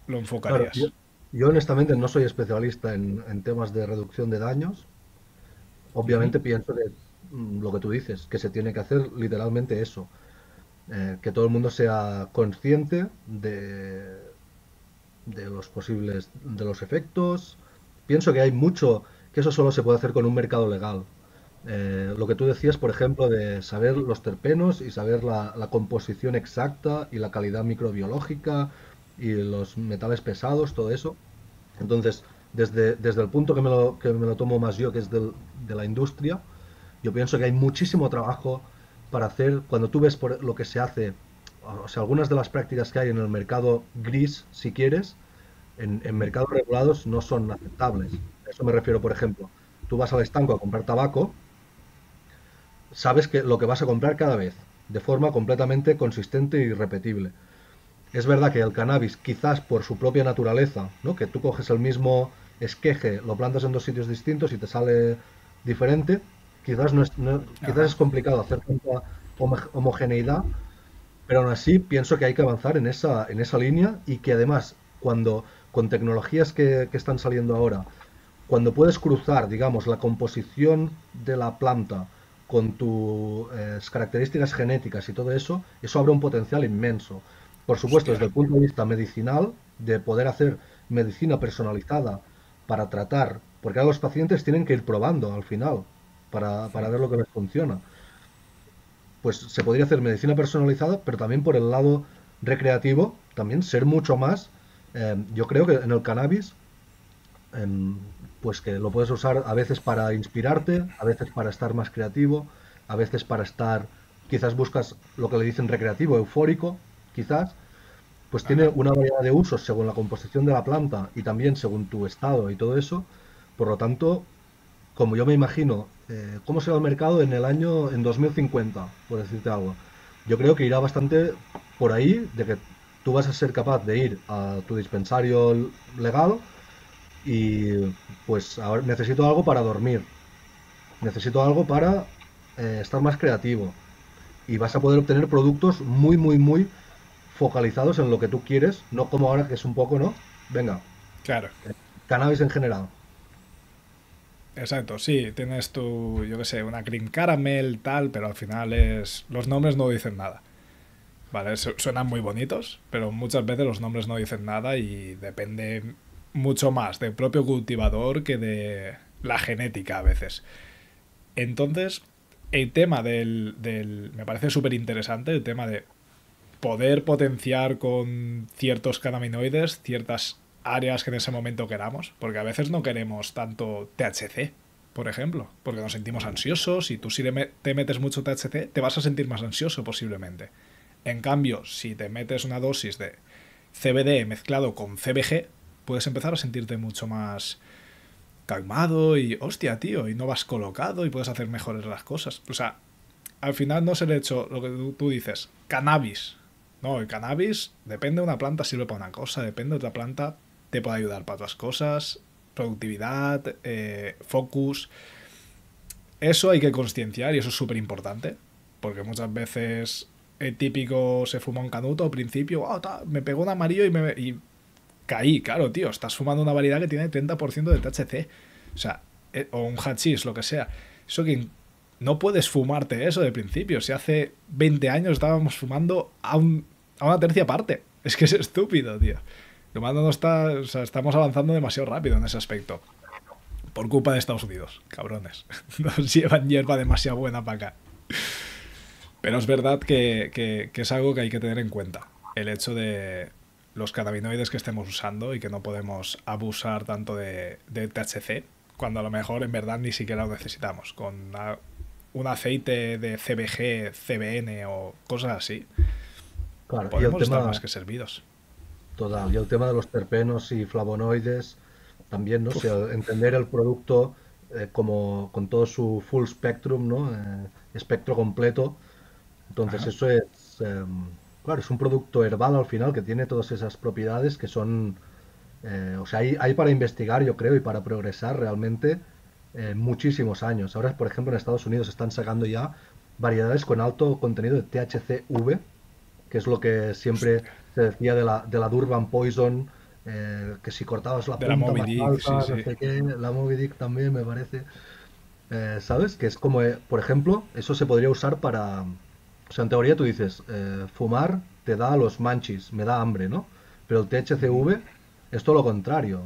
lo Claro, yo, enfocarías? yo honestamente no soy especialista en temas de reducción de daños. Ujú. Obviamente pienso que lo que tú dices, que se tiene que hacer literalmente eso, que todo el mundo sea consciente de los posibles, de los efectos. Pienso que hay mucho, que eso solo se puede hacer con un mercado legal. Lo que tú decías, por ejemplo, de saber los terpenos y saber la composición exacta y la calidad microbiológica y los metales pesados, todo eso. Entonces, desde el punto que me lo tomo más yo, que es de la industria, yo pienso que hay muchísimo trabajo para hacer, cuando tú ves por lo que se hace, o sea, algunas de las prácticas que hay en el mercado gris, si quieres, en mercados regulados no son aceptables. A eso me refiero, por ejemplo, tú vas al estanco a comprar tabaco, sabes que lo que vas a comprar cada vez, de forma completamente consistente y repetible. Es verdad que el cannabis, quizás por su propia naturaleza, ¿no? Que tú coges el mismo esqueje, lo plantas en dos sitios distintos y te sale diferente, quizás, quizás Ajá. es complicado hacer tanta homogeneidad, pero aún así pienso que hay que avanzar en esa línea y que además, cuando con tecnologías que están saliendo ahora, cuando puedes cruzar, digamos, la composición de la planta con tus características genéticas y todo eso, eso abre un potencial inmenso. Por supuesto, desde Hostia. el punto de vista medicinal, de poder hacer medicina personalizada para tratar, porque ahora los pacientes tienen que ir probando al final para ver lo que les funciona. Pues se podría hacer medicina personalizada, pero también por el lado recreativo, también ser mucho más. Yo creo que en el cannabis em, pues que lo puedes usar a veces para inspirarte, a veces para estar más creativo, a veces para estar, quizás buscas lo que le dicen recreativo, eufórico, quizás, pues tiene Ajá. una variedad de usos según la composición de la planta y también según tu estado y todo eso. Por lo tanto, como yo me imagino, cómo será el mercado en 2050, por decirte algo. Yo creo que irá bastante por ahí, de que tú vas a ser capaz de ir a tu dispensario legal y pues ahora necesito algo para dormir, necesito algo para estar más creativo y vas a poder obtener productos muy, muy, muy focalizados en lo que tú quieres, no como ahora que es un poco, ¿no? Venga, Claro. Cannabis en general. Exacto, sí, tienes tu, yo qué sé, una cream caramel, tal, pero al final es... Los nombres no dicen nada. Vale, suenan muy bonitos, pero muchas veces los nombres no dicen nada y depende mucho más del propio cultivador que de la genética a veces. Entonces, el tema me parece súper interesante, el tema de poder potenciar con ciertos cannabinoides ciertas áreas que en ese momento queramos, porque a veces no queremos tanto THC, por ejemplo, porque nos sentimos ansiosos y tú si te metes mucho THC te vas a sentir más ansioso posiblemente. En cambio, si te metes una dosis de CBD mezclado con CBG, puedes empezar a sentirte mucho más calmado y hostia, tío, y no vas colocado y puedes hacer mejores las cosas. O sea, al final no es el hecho, lo que tú dices, cannabis. No, el cannabis depende de una planta, sirve para una cosa, depende de otra planta, te puede ayudar para otras cosas, productividad, focus. Eso hay que concienciar y eso es súper importante, porque muchas veces el típico se fuma un canuto al principio, oh, me pegó un amarillo y caí, claro, tío, estás fumando una variedad que tiene 30% de THC. O sea, o un hachís, lo que sea. Eso que no puedes fumarte eso de principio. Si hace 20 años estábamos fumando a una tercia parte. Es que es estúpido, tío. Lo más no está, o sea, estamos avanzando demasiado rápido en ese aspecto. Por culpa de Estados Unidos, cabrones. Nos llevan hierba demasiado buena para acá. Pero es verdad que es algo que hay que tener en cuenta. El hecho de los cannabinoides que estemos usando y que no podemos abusar tanto de THC, cuando a lo mejor en verdad ni siquiera lo necesitamos. Con un aceite de CBG, CBN o cosas así, Claro, y el podemos estar más tema, que servidos. total, y el tema de los terpenos y flavonoides, también, ¿no? O Uf, sea, entender el producto como con todo su full spectrum, ¿no? Espectro completo. Entonces, ajá. eso es, claro, es un producto herbal al final que tiene todas esas propiedades que son, o sea, hay para investigar, yo creo, y para progresar realmente muchísimos años. Ahora, por ejemplo, en Estados Unidos están sacando ya variedades con alto contenido de THCV, que es lo que siempre Hostia. se decía de la Durban Poison, que si cortabas la De la punta Moby más Dick, sí, alta, no sí. sé qué, la Moby Dick también me parece, ¿sabes? Que es como, por ejemplo, eso se podría usar para, o sea, en teoría tú dices, fumar te da los manchis, me da hambre, ¿no? Pero el THCV es todo lo contrario,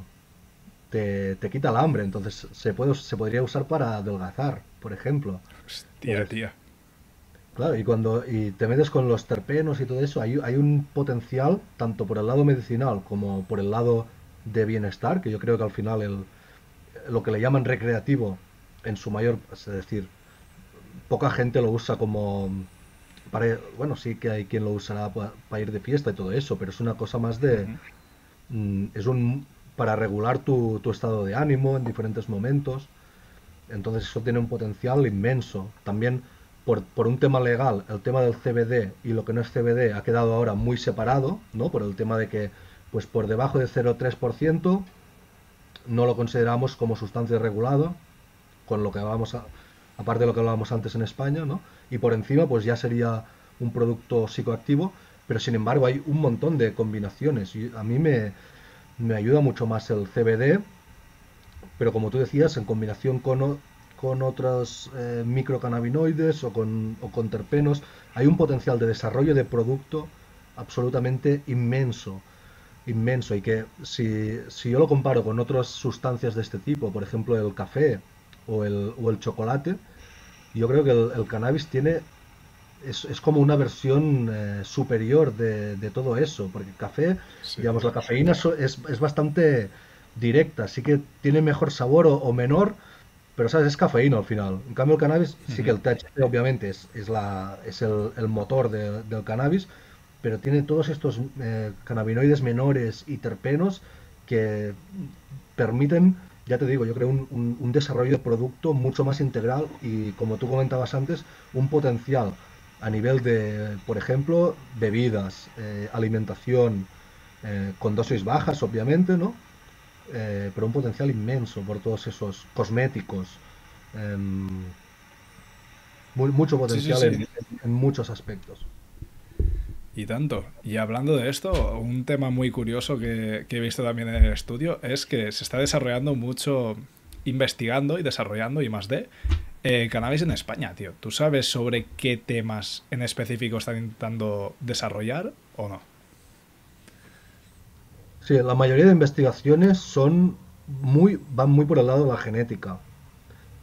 te quita el hambre, entonces se podría usar para adelgazar, por ejemplo. Hostia, Entonces, tía. claro, y te metes con los terpenos y todo eso, hay un potencial tanto por el lado medicinal como por el lado de bienestar, que yo creo que al final lo que le llaman recreativo en su mayor, es decir, poca gente lo usa como bueno, sí que hay quien lo usará para ir de fiesta y todo eso, pero es una cosa más de, es un para regular tu estado de ánimo en diferentes momentos. Entonces eso tiene un potencial inmenso. También por un tema legal, el tema del CBD y lo que no es CBD ha quedado ahora muy separado, ¿no? Por el tema de que, pues por debajo de 0,3% no lo consideramos como sustancia regulada, con lo que aparte de lo que hablábamos antes en España, ¿no? Y por encima, pues ya sería un producto psicoactivo, pero sin embargo hay un montón de combinaciones. Y a mí me ayuda mucho más el CBD, pero como tú decías, en combinación con otros microcannabinoides o con terpenos, hay un potencial de desarrollo de producto absolutamente inmenso, inmenso, y que si yo lo comparo con otras sustancias de este tipo, por ejemplo el café o el chocolate, yo creo que el cannabis es como una versión superior de todo eso, porque el café, Sí, digamos, la cafeína es bastante directa, sí que tiene mejor sabor o menor, pero sabes, es cafeína al final. En cambio el cannabis, sí que el THC obviamente es el motor del cannabis, pero tiene todos estos cannabinoides menores y terpenos que permiten, ya te digo, yo creo un desarrollo de producto mucho más integral y, como tú comentabas antes, un potencial a nivel de, por ejemplo, bebidas, alimentación, con dosis bajas, obviamente, ¿no? Pero un potencial inmenso por todos esos cosméticos, mucho sí, sí, potencial sí. en muchos aspectos. Y tanto. Y hablando de esto, un tema muy curioso que he visto también en el estudio es que se está desarrollando mucho, investigando y desarrollando y más de cannabis en España, tío. ¿Tú sabes sobre qué temas en específico están intentando desarrollar o no? Sí, la mayoría de investigaciones van muy por el lado de la genética,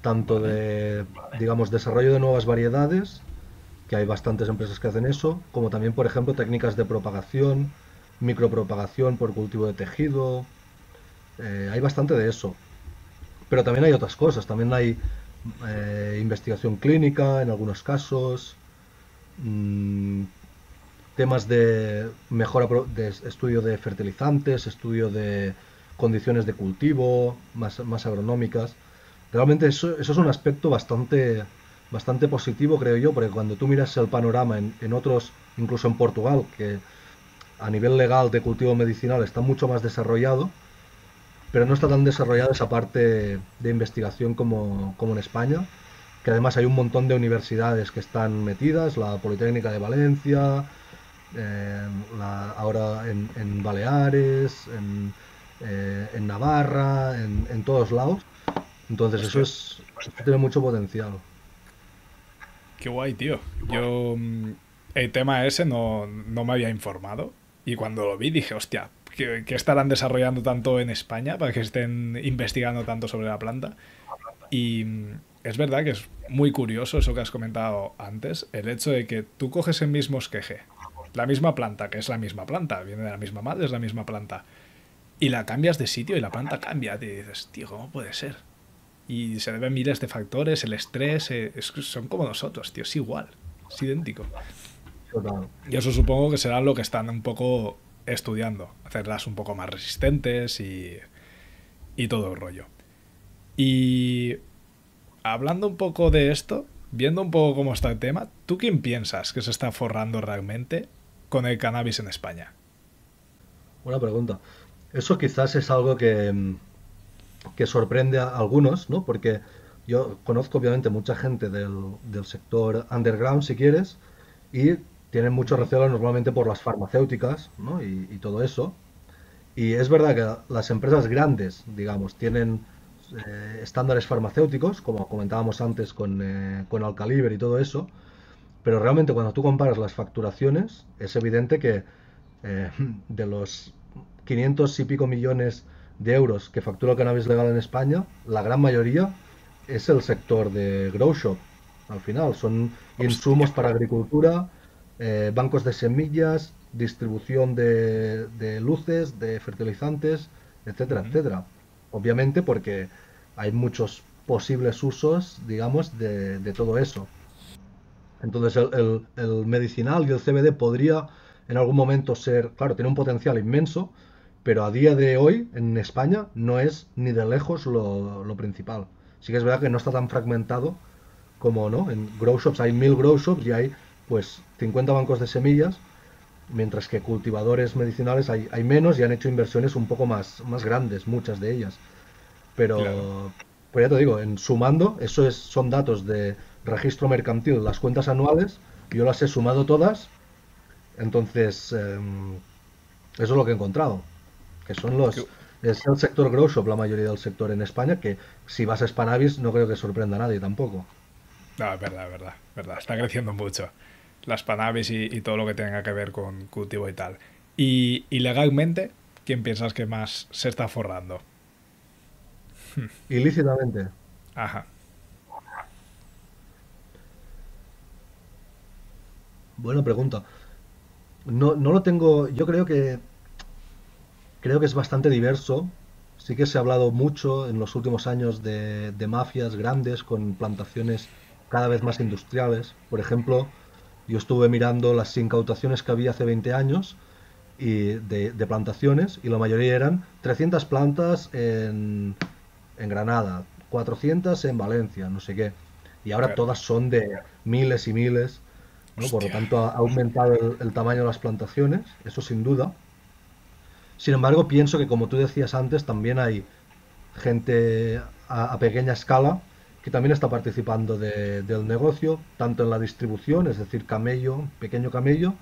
tanto Vale. de, digamos, desarrollo de nuevas variedades, que hay bastantes empresas que hacen eso, como también, por ejemplo, técnicas de propagación, micropropagación por cultivo de tejido, hay bastante de eso. Pero también hay otras cosas, también hay investigación clínica en algunos casos, mm, temas de de estudio de fertilizantes, estudio de condiciones de cultivo, más agronómicas. Realmente eso es un aspecto bastante positivo, creo yo, porque cuando tú miras el panorama en otros, incluso en Portugal, que a nivel legal de cultivo medicinal está mucho más desarrollado, pero no está tan desarrollada esa parte de investigación como en España, que además hay un montón de universidades que están metidas, la Politécnica de Valencia, eh, ahora en Baleares, en Navarra, en todos lados. Entonces Hostia, eso tiene mucho potencial. qué guay, tío. Yo el tema ese no me había informado y cuando lo vi dije, hostia, ¿qué estarán desarrollando tanto en España para que estén investigando tanto sobre la planta? Y es verdad que es muy curioso eso que has comentado antes, el hecho de que tú coges el mismo esqueje, la misma planta, que es la misma planta, viene de la misma madre, es la misma planta, y la cambias de sitio y la planta cambia. Y dices, tío, ¿cómo puede ser? Y se deben miles de factores, el estrés, son como nosotros, tío, es igual, es idéntico. Total. Y eso supongo que será lo que están un poco estudiando, hacerlas un poco más resistentes y todo el rollo. Y hablando un poco de esto, viendo un poco cómo está el tema, ¿tú quién piensas que se está forrando realmente con el cannabis en España? Buena pregunta. Eso quizás es algo que sorprende a algunos, ¿no? Porque yo conozco obviamente mucha gente del sector underground, si quieres, y tienen mucho recelo normalmente por las farmacéuticas, ¿no? Y todo eso. Y es verdad que las empresas grandes, digamos, tienen estándares farmacéuticos, como comentábamos antes con Alcaliber y todo eso, pero realmente cuando tú comparas las facturaciones, es evidente que eh, de los 500 y pico millones de euros que factura el cannabis legal en España, la gran mayoría es el sector de grow shop. Al final, son Hostia. insumos para agricultura, bancos de semillas, distribución de luces, de fertilizantes, etcétera, Ujú. etcétera. Obviamente porque hay muchos posibles usos, digamos, de todo eso. Entonces el medicinal y el CBD podría en algún momento ser, claro, tiene un potencial inmenso, pero a día de hoy en España no es ni de lejos lo principal. Sí que es verdad que no está tan fragmentado como, ¿no? En grow shops hay 1000 grow shops y hay pues 50 bancos de semillas, mientras que cultivadores medicinales hay menos y han hecho inversiones un poco más grandes, muchas de ellas. Claro. Pero, pues ya te digo, en sumando, son datos de registro mercantil, las cuentas anuales, yo las he sumado todas, entonces eso es lo que he encontrado, que Qué- es el sector grow shop la mayoría del sector en España, que si vas a Spanavis no creo que sorprenda a nadie tampoco. No, es verdad, es verdad, es verdad. Está creciendo mucho. Las cannabis y todo lo que tenga que ver con cultivo y tal. Y legalmente, ¿quién piensas que más se está forrando? Ilícitamente, Ajá. buena pregunta. No lo tengo, yo creo que es bastante diverso. Sí que se ha hablado mucho en los últimos años de mafias grandes con plantaciones cada vez más industriales. Por ejemplo, yo estuve mirando las incautaciones que había hace 20 años de plantaciones y la mayoría eran 300 plantas en Granada, 400 en Valencia, no sé qué. Y ahora Claro. todas son de miles y miles, ¿no? Por lo Hostia. tanto, ha aumentado el tamaño de las plantaciones, eso sin duda. Sin embargo, pienso que como tú decías antes, también hay gente a pequeña escala que también está participando del negocio, tanto en la distribución, es decir, camello, pequeño camello,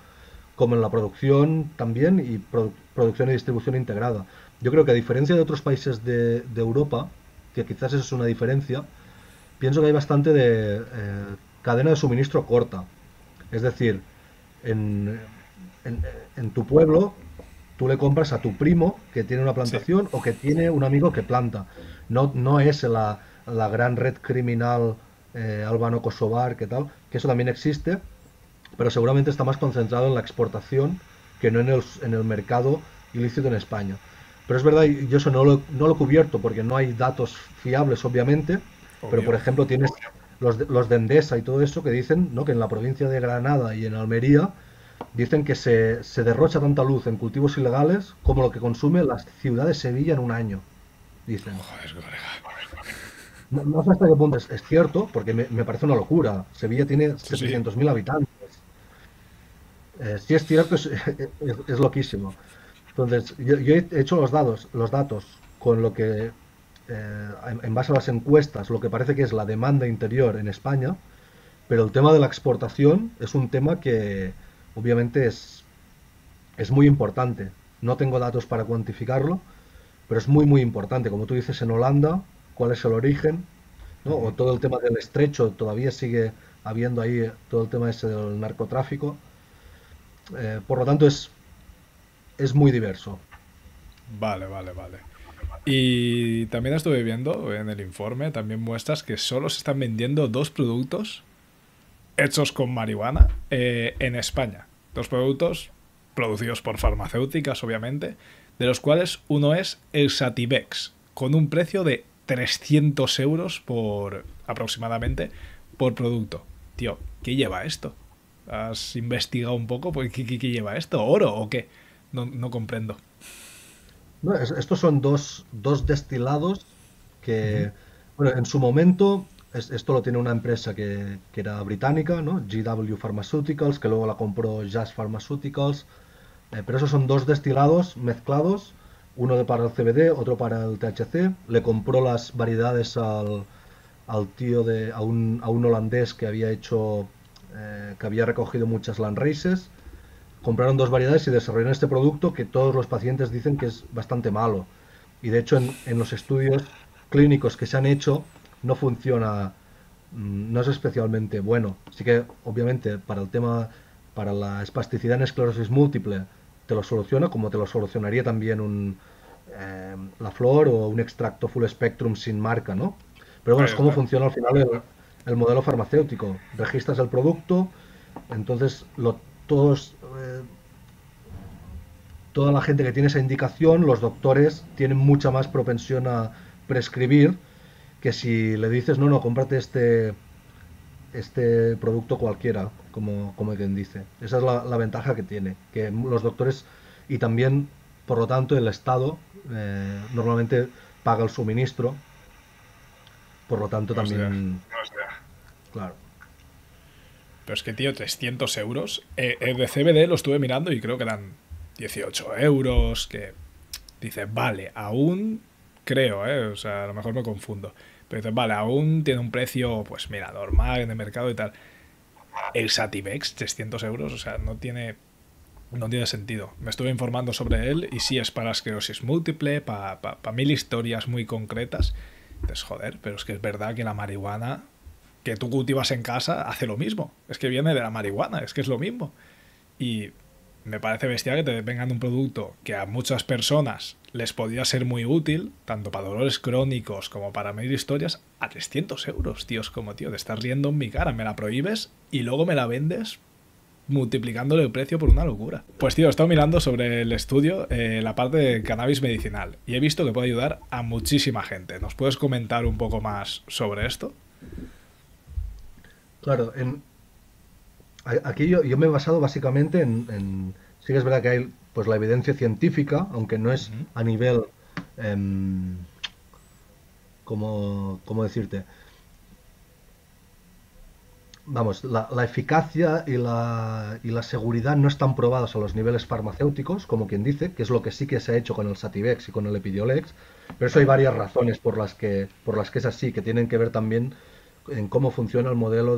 como en la producción también y producción y distribución integrada. Yo creo que a diferencia de otros países de Europa, que quizás eso es una diferencia, pienso que hay bastante de cadena de suministro corta. Es decir, en, en, en tu pueblo tú le compras a tu primo que tiene una Sí, plantación o que tiene un amigo que planta. No es la gran red criminal albano-kosovar, que tal, que eso también existe, pero seguramente está más concentrado en la exportación que no en el mercado ilícito en España. Pero es verdad, y yo eso no lo he cubierto porque no hay datos fiables, obviamente, pero por obvio. ejemplo tienes los de Endesa y todo eso que dicen, ¿no?, que en la provincia de Granada y en Almería dicen que se derrocha tanta luz en cultivos ilegales como lo que consume la ciudad de Sevilla en un año, dicen. Joder, colega. No sé hasta qué punto es cierto, porque me parece una locura. Sevilla tiene Sí, sí. 700.000 habitantes. Si es cierto, es loquísimo. Entonces, yo he hecho los datos con lo que, en base a las encuestas, lo que parece que es la demanda interior en España, pero el tema de la exportación es un tema que obviamente es muy importante. No tengo datos para cuantificarlo, pero es muy, muy importante. Como tú dices, en Holanda, ¿cuál es el origen? ¿No? O Ujú. todo el tema del estrecho, todavía sigue habiendo ahí todo el tema ese del narcotráfico. Por lo tanto, es muy diverso. Vale, vale, vale. Y también estuve viendo en el informe, también muestras que solo se están vendiendo dos productos hechos con marihuana en España. Dos productos producidos por farmacéuticas, obviamente, de los cuales uno es el Sativex, con un precio de 300 euros por aproximadamente por producto. Tío, ¿qué lleva esto? ¿Has investigado un poco? Pues, ¿qué lleva esto? ¿Oro o qué? No, no comprendo. No, estos son dos destilados Ujú. que, bueno, en su momento, esto lo tiene una empresa que era británica, ¿no? GW Pharmaceuticals, que luego la compró Jazz Pharmaceuticals. Pero esos son dos destilados mezclados, uno para el CBD, otro para el THC. Le compró las variedades al tío a un holandés que había hecho, que había recogido muchas landraces. Compraron dos variedades y desarrollaron este producto que todos los pacientes dicen que es bastante malo. Y de hecho en los estudios clínicos que se han hecho no funciona, no es especialmente bueno. Así que obviamente para el tema, para la espasticidad en esclerosis múltiple, te lo soluciona como te lo solucionaría también la flor o un extracto full spectrum sin marca, ¿no? Pero bueno, Ahí es como está. funciona al final el modelo farmacéutico. Registras el producto, entonces toda la gente que tiene esa indicación, los doctores tienen mucha más propensión a prescribir que si le dices, no, no, cómprate este producto cualquiera, como quien dice. Esa es la ventaja que tiene, que los doctores y también, por lo tanto, el Estado normalmente paga el suministro, por lo tanto Hostia. también, claro. Pero es que, tío, 300 euros. El de CBD lo estuve mirando y creo que eran 18 euros. Que dice, vale, aún creo, ¿eh? O sea, a lo mejor me confundo. Pero dice, vale, aún tiene un precio, pues mira, normal en el mercado y tal. El Sativex, 300 euros, o sea, no tiene sentido. Me estuve informando sobre él y sí es para esclerosis múltiple, para mil historias muy concretas. Entonces, joder, pero es que es verdad que la marihuana que tú cultivas en casa hace lo mismo. Es que viene de la marihuana, es que es lo mismo. Y me parece bestial que te vengan un producto que a muchas personas les podría ser muy útil, tanto para dolores crónicos como para mil historias, a 300 euros, tío. Es como, tío, te estás riendo en mi cara, me la prohíbes y luego me la vendes multiplicándole el precio por una locura. Pues tío, he estado mirando sobre el estudio, la parte de cannabis medicinal, y he visto que puede ayudar a muchísima gente. ¿Nos puedes comentar un poco más sobre esto? Claro, aquí yo me he basado básicamente sí que es verdad que hay pues la evidencia científica, aunque no es Ujú. a nivel, em, ¿cómo decirte? Vamos, la eficacia y la seguridad no están probadas a los niveles farmacéuticos, como quien dice, que es lo que sí que se ha hecho con el Sativex y con el Epidiolex, pero eso hay varias razones por las que es así, que tienen que ver también en cómo funciona el modelo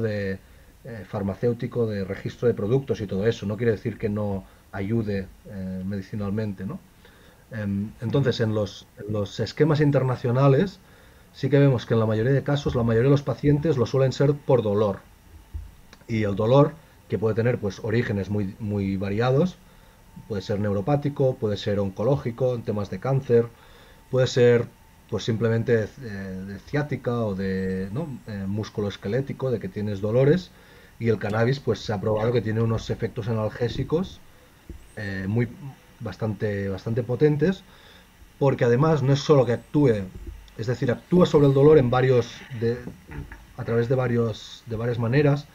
farmacéutico de registro de productos y todo eso. No quiere decir que no ayude medicinalmente, ¿no? Entonces, en los esquemas internacionales sí que vemos que en la mayoría de casos, la mayoría de los pacientes lo suelen ser por dolor. Y el dolor, que puede tener pues orígenes muy variados, puede ser neuropático, puede ser oncológico, en temas de cáncer, puede ser pues simplemente de ciática o de ¿no? Musculoesquelético, de que tienes dolores, y el Claro. cannabis pues se ha probado que tiene unos efectos analgésicos muy bastante potentes, porque además no es solo que actúe, es decir, actúa sobre el dolor a través de varias maneras,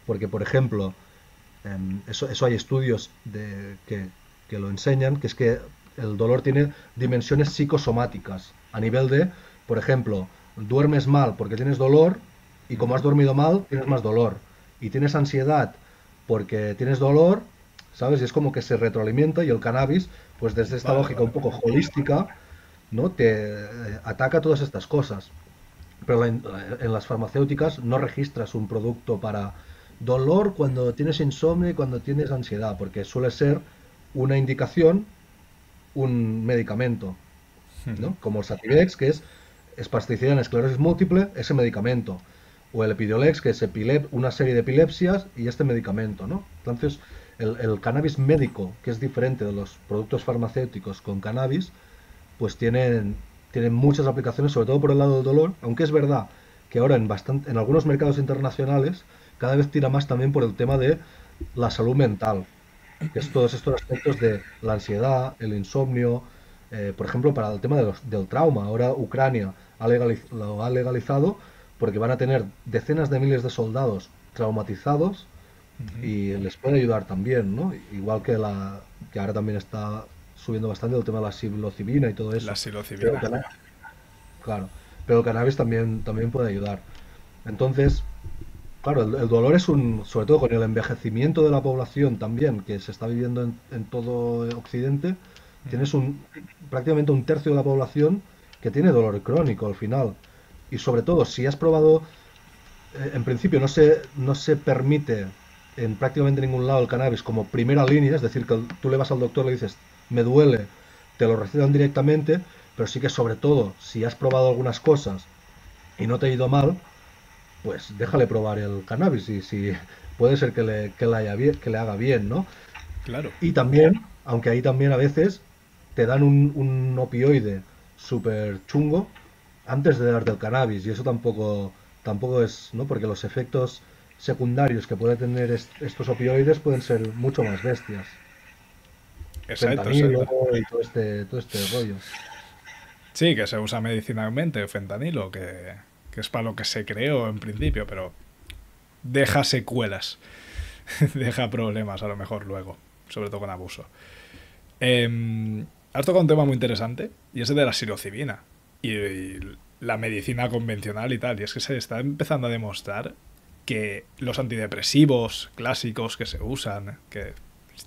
porque por ejemplo, eso hay estudios que lo enseñan, que es que el dolor tiene dimensiones psicosomáticas, a nivel de, por ejemplo, duermes mal porque tienes dolor y como has Ujú. dormido mal, tienes más dolor. Y tienes ansiedad porque tienes dolor, ¿sabes? Y es como que se retroalimenta y el cannabis, pues desde esta Vale, lógica un vale. poco holística, ¿no? Te ataca todas estas cosas. Pero en las farmacéuticas no registras un producto para dolor cuando tienes insomnio y cuando tienes ansiedad, porque suele ser una indicación, un medicamento, Ujú. ¿no? Como el Sativex, que es espasticidad en esclerosis múltiple, ese medicamento. O el Epidiolex, que es una serie de epilepsias y este medicamento, ¿no? Entonces, el cannabis médico, que es diferente de los productos farmacéuticos con cannabis, pues tienen muchas aplicaciones, sobre todo por el lado del dolor, aunque es verdad que ahora en algunos mercados internacionales cada vez tira más también por el tema de la salud mental, que es todos estos aspectos de la ansiedad, el insomnio, por ejemplo, para el tema del trauma. Ahora Ucrania lo ha legalizado porque van a tener decenas de miles de soldados traumatizados Ujú. y les puede ayudar también, ¿no? Igual que ahora también está subiendo bastante el tema de la psilocibina y todo La eso. Pero el psilocibina. cannabis, claro, pero el cannabis también puede ayudar. Entonces, claro, el dolor sobre todo con el envejecimiento de la población también, que se está viviendo en todo Occidente, Ujú. tienes prácticamente un tercio de la población que tiene dolor crónico al final. Y sobre todo, si has probado, en principio no se permite en prácticamente ningún lado el cannabis como primera línea, es decir, que tú le vas al doctor y le dices, me duele, te lo recetan directamente, pero sí que sobre todo, si has probado algunas cosas y no te ha ido mal, pues déjale probar el cannabis y si puede ser que le haga bien, ¿no? Claro. Y también, aunque ahí también a veces te dan un opioide súper chungo antes de darte el cannabis y eso tampoco es, ¿no? Porque los efectos secundarios que puede tener estos opioides pueden ser mucho más bestias. Exacto, Fentanilo exacto. y todo este rollo. Sí, que se usa medicinalmente, fentanilo, que es para lo que se creó en principio, pero deja secuelas, deja problemas a lo mejor luego, sobre todo con abuso. Has tocado un tema muy interesante y ese de la psilocibina y la medicina convencional y tal. Y es que se está empezando a demostrar que los antidepresivos clásicos que se usan, que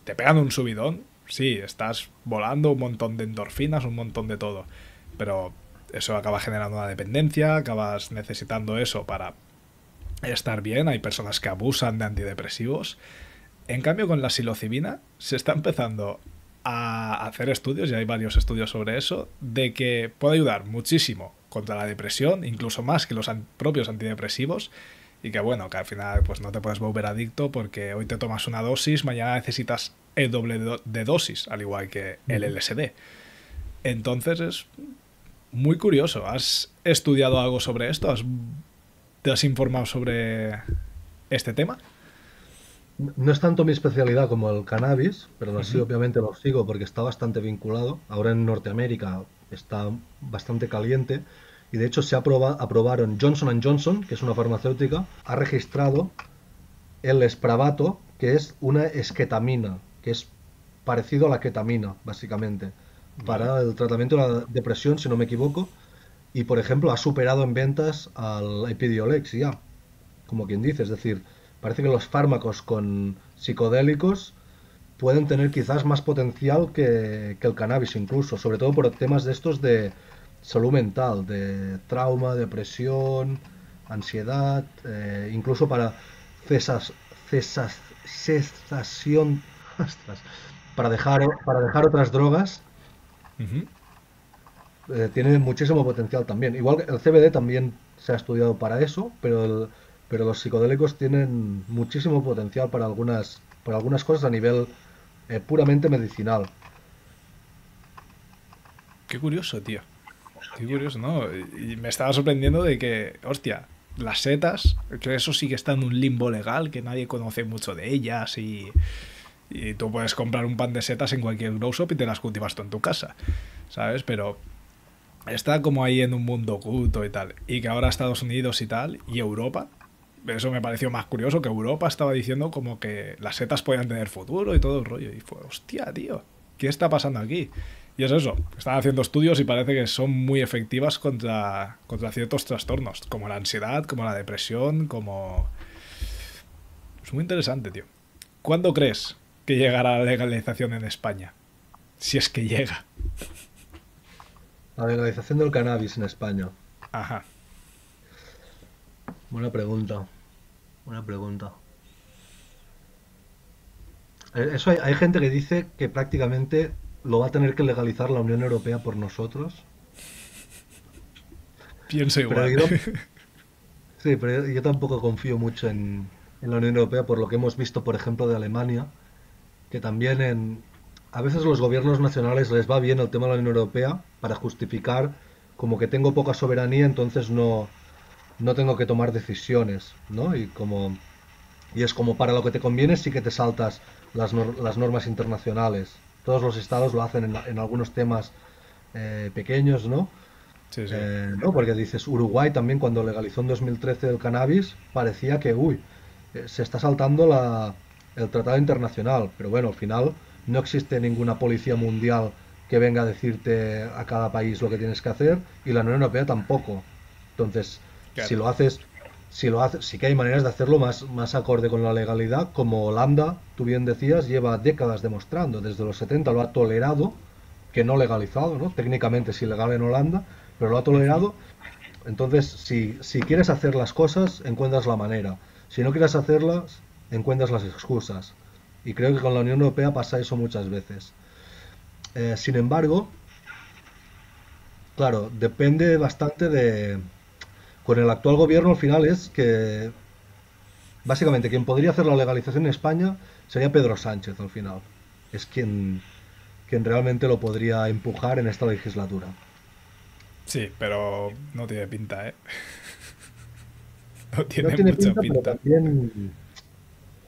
te pegan un subidón, sí, estás volando un montón de endorfinas, un montón de todo, pero eso acaba generando una dependencia, acabas necesitando eso para estar bien, hay personas que abusan de antidepresivos. En cambio, con la psilocibina se está empezando a hacer estudios, y hay varios estudios sobre eso, de que puede ayudar muchísimo contra la depresión, incluso más que los propios antidepresivos, y que bueno, que al final pues no te puedes volver adicto porque hoy te tomas una dosis, mañana necesitas el doble de dosis, al igual que el Ujú. LSD. Entonces es muy curioso. ¿Has estudiado algo sobre esto? ¿Te has informado sobre este tema? No es tanto mi especialidad como el cannabis, pero aún así Ujú. obviamente lo sigo porque está bastante vinculado. Ahora en Norteamérica está bastante caliente y de hecho aprobaron Johnson & Johnson, que es una farmacéutica, ha registrado el Spravato, que es una esketamina, que es parecido a la ketamina, básicamente, Vale. para el tratamiento de la depresión, si no me equivoco, y por ejemplo ha superado en ventas al Epidiolex ya, como quien dice, es decir, parece que los fármacos con psicodélicos pueden tener quizás más potencial que el cannabis incluso, sobre todo por temas de estos de salud mental, de trauma, depresión, ansiedad, incluso para cesas, cesación, ostras, para dejar otras drogas, Ujú. tiene muchísimo potencial también. Igual que el CBD también se ha estudiado para eso, pero los psicodélicos tienen muchísimo potencial para algunas cosas a nivel puramente medicinal. Qué curioso, tío. Qué curioso, ¿no? Y me estaba sorprendiendo de que, hostia, las setas, que eso sí que está en un limbo legal, que nadie conoce mucho de ellas y tú puedes comprar un pan de setas en cualquier grow shop y te las cultivas tú en tu casa, ¿sabes? Pero está como ahí en un mundo oculto y tal. Y que ahora Estados Unidos y tal, y Europa, eso me pareció más curioso, que Europa estaba diciendo como que las setas podían tener futuro y todo el rollo. Y fue, hostia, tío, ¿qué está pasando aquí? Y es eso, están haciendo estudios y parece que son muy efectivas contra ciertos trastornos, como la ansiedad, como la depresión, como... Es muy interesante, tío. ¿Cuándo crees que llegará la legalización en España? Si es que llega. La legalización del cannabis en España. Ajá. Buena pregunta. Buena pregunta. Eso hay gente que dice que prácticamente lo va a tener que legalizar la Unión Europea por nosotros. Pienso Pero igual. sí, pero yo tampoco confío mucho en la Unión Europea por lo que hemos visto, por ejemplo, de Alemania, que también a veces los gobiernos nacionales les va bien el tema de la Unión Europea para justificar como que tengo poca soberanía, entonces no tengo que tomar decisiones, ¿no? Y es como para lo que te conviene sí que te saltas las normas internacionales. Todos los estados lo hacen en algunos temas pequeños, ¿no? Sí, sí. No, porque dices, Uruguay también cuando legalizó en 2013 el cannabis, parecía que, uy, se está saltando el tratado internacional, pero bueno, al final no existe ninguna policía mundial que venga a decirte a cada país lo que tienes que hacer y la Unión Europea tampoco. Entonces, si Claro. lo haces, sí que hay maneras de hacerlo más acorde con la legalidad, como Holanda, tú bien decías, lleva décadas demostrando, desde los 70 lo ha tolerado, que no legalizado, ¿no? Técnicamente es ilegal en Holanda, pero lo ha Ujú. tolerado. Entonces, si quieres hacer las cosas, encuentras la manera. Si no quieres hacerlas, encuentras las excusas. Y creo que con la Unión Europea pasa eso muchas veces. Sin embargo, claro, depende bastante de... Con el actual gobierno al final es que básicamente quien podría hacer la legalización en España sería Pedro Sánchez al final. Es quien realmente lo podría empujar en esta legislatura. Sí, pero no tiene pinta, ¿eh? No No tiene tiene mucha pinta, pero pinta. también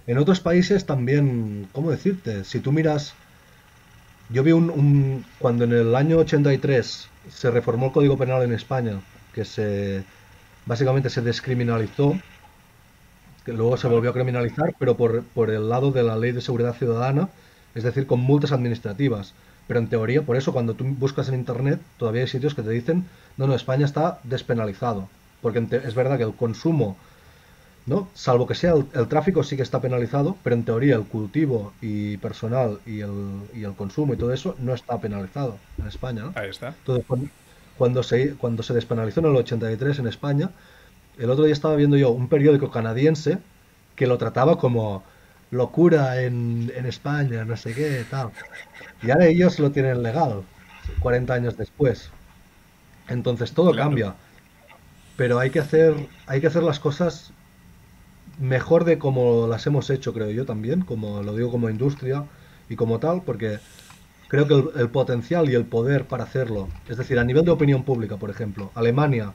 en otros países también, ¿cómo decirte? Si tú miras, yo vi cuando en el año 83 se reformó el Código Penal en España, que básicamente se descriminalizó, que luego se ¿Vale? volvió a criminalizar, pero por el lado de la Ley de Seguridad Ciudadana, es decir, con multas administrativas. Pero en teoría, por eso cuando tú buscas en Internet, todavía hay sitios que te dicen, no, no, España está despenalizado. Porque es verdad que el consumo, ¿no? Salvo que sea el tráfico sí que está penalizado, pero en teoría el cultivo y personal y el consumo y todo eso no está penalizado en España, ¿no? Ahí está. Entonces, cuando se despenalizó en el 83 en España, el otro día estaba viendo yo un periódico canadiense que lo trataba como locura en España, no sé qué, tal. Y ahora ellos lo tienen legal, 40 años después. Entonces todo Claro. cambia, pero hay que hacer las cosas mejor de como las hemos hecho, creo yo también, como lo digo como industria y como tal, porque creo que el potencial y el poder para hacerlo, es decir, a nivel de opinión pública, por ejemplo, Alemania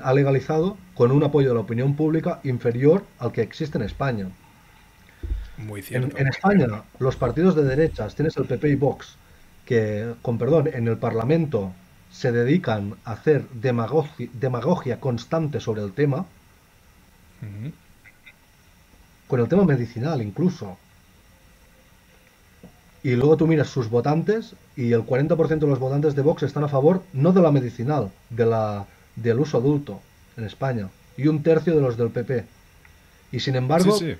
ha legalizado con un apoyo de la opinión pública inferior al que existe en España. Muy En, cierto. en España, los partidos de derechas, tienes el PP y Vox, que, con perdón, en el Parlamento se dedican a hacer demagogia constante sobre el tema, Ujú. con el tema medicinal incluso. Y luego tú miras sus votantes y el 40% de los votantes de Vox están a favor no de la medicinal, del uso adulto en España. Y un tercio de los del PP. Y sin Sí, embargo, sí.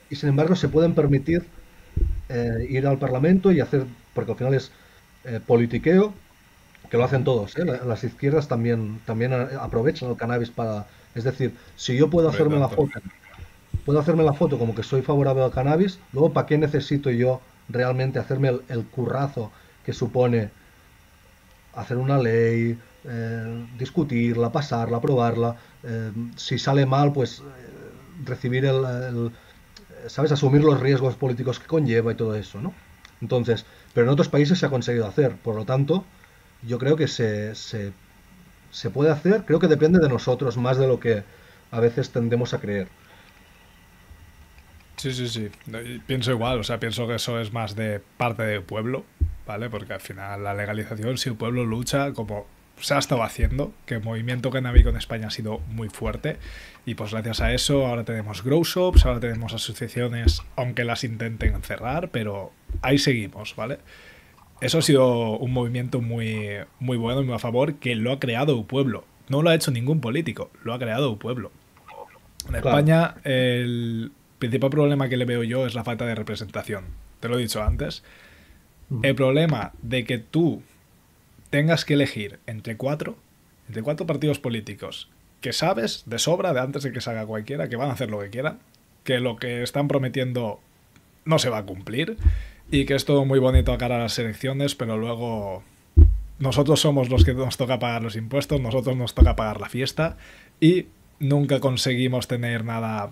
y sin embargo se pueden permitir ir al Parlamento y hacer, porque al final es politiqueo, que lo hacen Ujú. todos, ¿eh? Las izquierdas también aprovechan el cannabis para... Es decir, si yo puedo Hombre, hacerme la tanto. foto puedo hacerme la foto como que soy favorable al cannabis, luego ¿para qué necesito yo realmente hacerme el currazo que supone hacer una ley, discutirla, pasarla, aprobarla? Si sale mal, pues recibir ¿sabes? Asumir los riesgos políticos que conlleva y todo eso, ¿no? Entonces, pero en otros países se ha conseguido hacer, por lo tanto, yo creo que se puede hacer, creo que depende de nosotros más de lo que a veces tendemos a creer. Sí, sí, sí. No, y pienso igual, o sea, pienso que eso es más de parte del pueblo, ¿vale? Porque al final la legalización, si el pueblo lucha, como se ha estado haciendo, que el movimiento canábico en España ha sido muy fuerte, y pues gracias a eso ahora tenemos grow shops, ahora tenemos asociaciones, aunque las intenten cerrar, pero ahí seguimos, ¿vale? Eso ha sido un movimiento muy, muy bueno y muy a favor, que lo ha creado el pueblo. No lo ha hecho ningún político, lo ha creado el pueblo. En Claro. España el principal problema que le veo yo es la falta de representación. Te lo he dicho antes. Ujú. El problema de que tú tengas que elegir entre cuatro partidos políticos que sabes de sobra, de antes de que salga cualquiera, que van a hacer lo que quieran, que lo que están prometiendo no se va a cumplir y que es todo muy bonito a cara a las elecciones, pero luego nosotros somos los que nos toca pagar los impuestos, nosotros nos toca pagar la fiesta y nunca conseguimos tener nada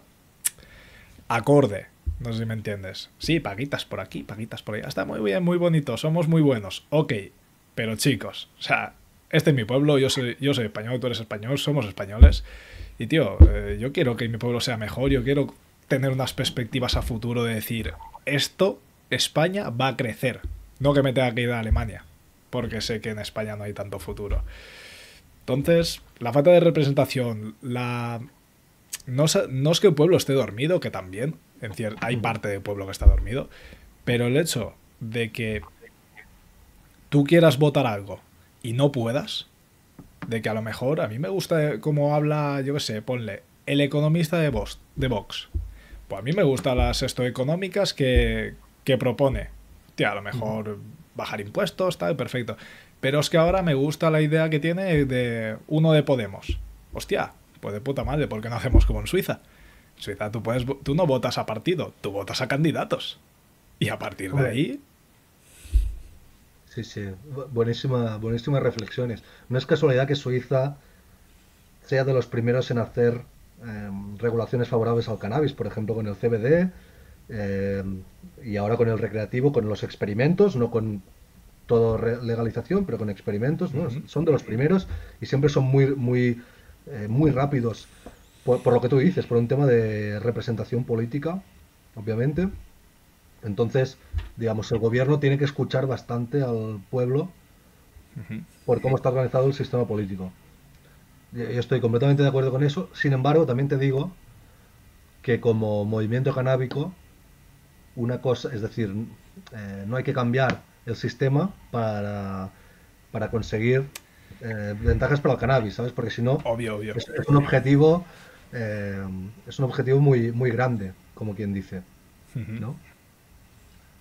acorde. No sé si me entiendes. Sí, paguitas por aquí, paguitas por allá. Está muy bien, muy bonito, somos muy buenos. Ok, pero chicos, o sea, este es mi pueblo, yo soy español, tú eres español, somos españoles. Y tío, yo quiero que mi pueblo sea mejor, yo quiero tener unas perspectivas a futuro de decir, esto, España va a crecer. No que me tenga que ir a Alemania, porque sé que en España no hay tanto futuro. Entonces, la falta de representación, no, no es que el pueblo esté dormido, que también hay Ujú. parte del pueblo que está dormido, pero el hecho de que tú quieras votar algo y no puedas, de que a lo mejor a mí me gusta cómo habla, yo qué sé, ponle, el economista de Vox. Pues a mí me gustan las económicas que propone. Tía, a lo Ujú. mejor bajar impuestos, tal, perfecto. Pero es que ahora me gusta la idea que tiene de uno de Podemos. Hostia, pues de puta madre, ¿por qué no hacemos como en Suiza? En Suiza tú no votas a partido, tú votas a candidatos. Y a partir de Hombre, ahí, sí, sí, buenísimas reflexiones. No es casualidad que Suiza sea de los primeros en hacer regulaciones favorables al cannabis, por ejemplo, con el CBD, eh, y ahora con el recreativo, con los experimentos, no con todo legalización, pero con experimentos, ¿no? ujú, Son de los primeros y siempre son muy rápidos, por lo que tú dices, por un tema de representación política, obviamente. Entonces, digamos, el gobierno tiene que escuchar bastante al pueblo por cómo está organizado el sistema político. Yo estoy completamente de acuerdo con eso. Sin embargo, también te digo que como movimiento canábico, una cosa, es decir, no hay que cambiar el sistema para conseguir ventajas para el cannabis, ¿sabes? Porque si no, obvio, obvio. es un objetivo, eh, es un objetivo muy grande, como quien dice, ¿no?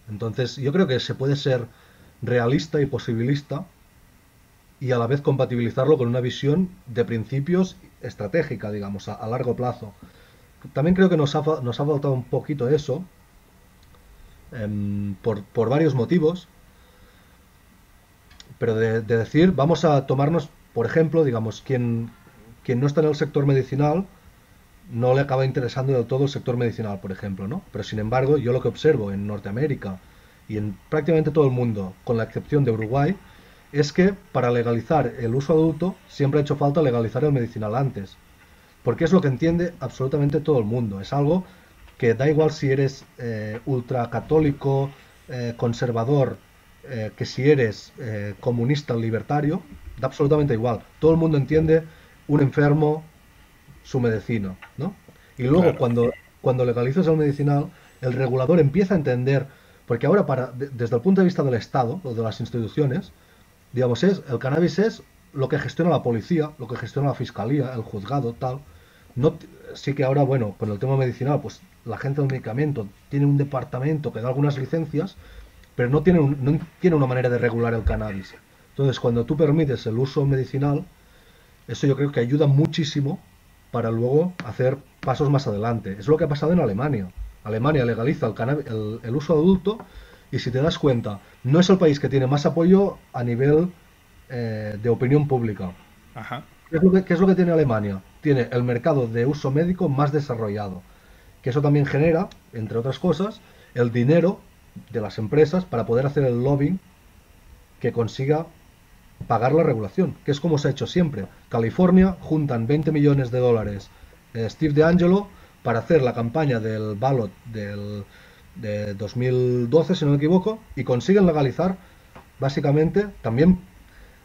Entonces, yo creo que se puede ser realista y posibilista y a la vez compatibilizarlo con una visión de principios estratégica, digamos, a largo plazo. También creo que nos ha faltado un poquito eso, por varios motivos, pero de decir, vamos a tomarnos, por ejemplo, digamos, quien no está en el sector medicinal no le acaba interesando del todo el sector medicinal, por ejemplo, ¿no? Pero sin embargo, yo lo que observo en Norteamérica y en prácticamente todo el mundo, con la excepción de Uruguay, es que para legalizar el uso adulto siempre ha hecho falta legalizar el medicinal antes, porque es lo que entiende absolutamente todo el mundo. Es algo que da igual si eres ultracatólico, conservador, que si eres comunista o libertario, da absolutamente igual. Todo el mundo entiende un enfermo, su medicina, ¿no? Y luego Claro. cuando legalizas el medicinal, el regulador empieza a entender, porque ahora desde el punto de vista del Estado o de las instituciones, digamos, el cannabis es lo que gestiona la policía, lo que gestiona la fiscalía, el juzgado, tal. No, sí que ahora, bueno, con el tema medicinal, pues la gente del medicamento tiene un departamento que da algunas licencias, pero no tiene una manera de regular el cannabis. Entonces, cuando tú permites el uso medicinal, eso yo creo que ayuda muchísimo para luego hacer pasos más adelante. Es lo que ha pasado en Alemania. Alemania legaliza el uso adulto y si te das cuenta, no es el país que tiene más apoyo a nivel de opinión pública. Ajá. Qué es lo que tiene Alemania? Tiene el mercado de uso médico más desarrollado, que eso también genera, entre otras cosas, el dinero de las empresas para poder hacer el lobbying que consiga pagar la regulación, que es como se ha hecho siempre. California juntan 20 millones de dólares Steve DeAngelo para hacer la campaña del ballot de 2012, si no me equivoco, y consiguen legalizar básicamente también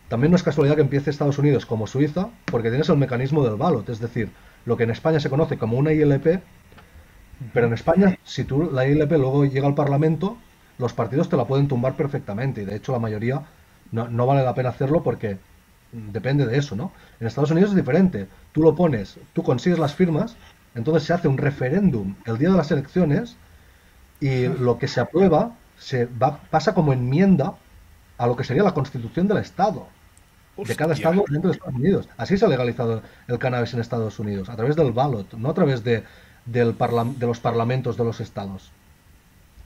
no es casualidad que empiece Estados Unidos como Suiza, porque tienes el mecanismo del ballot, es decir, lo que en España se conoce como una ILP, pero en España, si tú la ILP luego llega al Parlamento, los partidos te la pueden tumbar perfectamente, y de hecho la mayoría no vale la pena hacerlo porque depende de eso, ¿no? En Estados Unidos es diferente, tú lo pones, tú consigues las firmas, entonces se hace un referéndum el día de las elecciones y lo que se aprueba pasa como enmienda a lo que sería la constitución del Estado de cada Hostia. estado dentro de Estados Unidos. Así se ha legalizado el cannabis en Estados Unidos, a través del ballot, no a través de los parlamentos de los estados.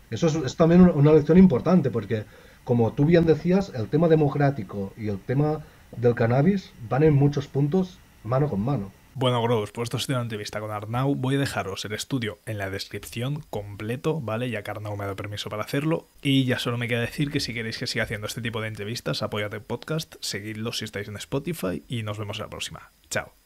Eso es también una lección importante, porque, como tú bien decías, el tema democrático y el tema del cannabis van en muchos puntos mano con mano. Bueno, Gross, pues esto ha sido una entrevista con Arnau. Voy a dejaros el estudio en la descripción completo, ¿vale? Ya que Arnau me ha dado permiso para hacerlo. Y ya solo me queda decir que si queréis que siga haciendo este tipo de entrevistas, apoyad el podcast, seguidlo si estáis en Spotify y nos vemos en la próxima. Chao.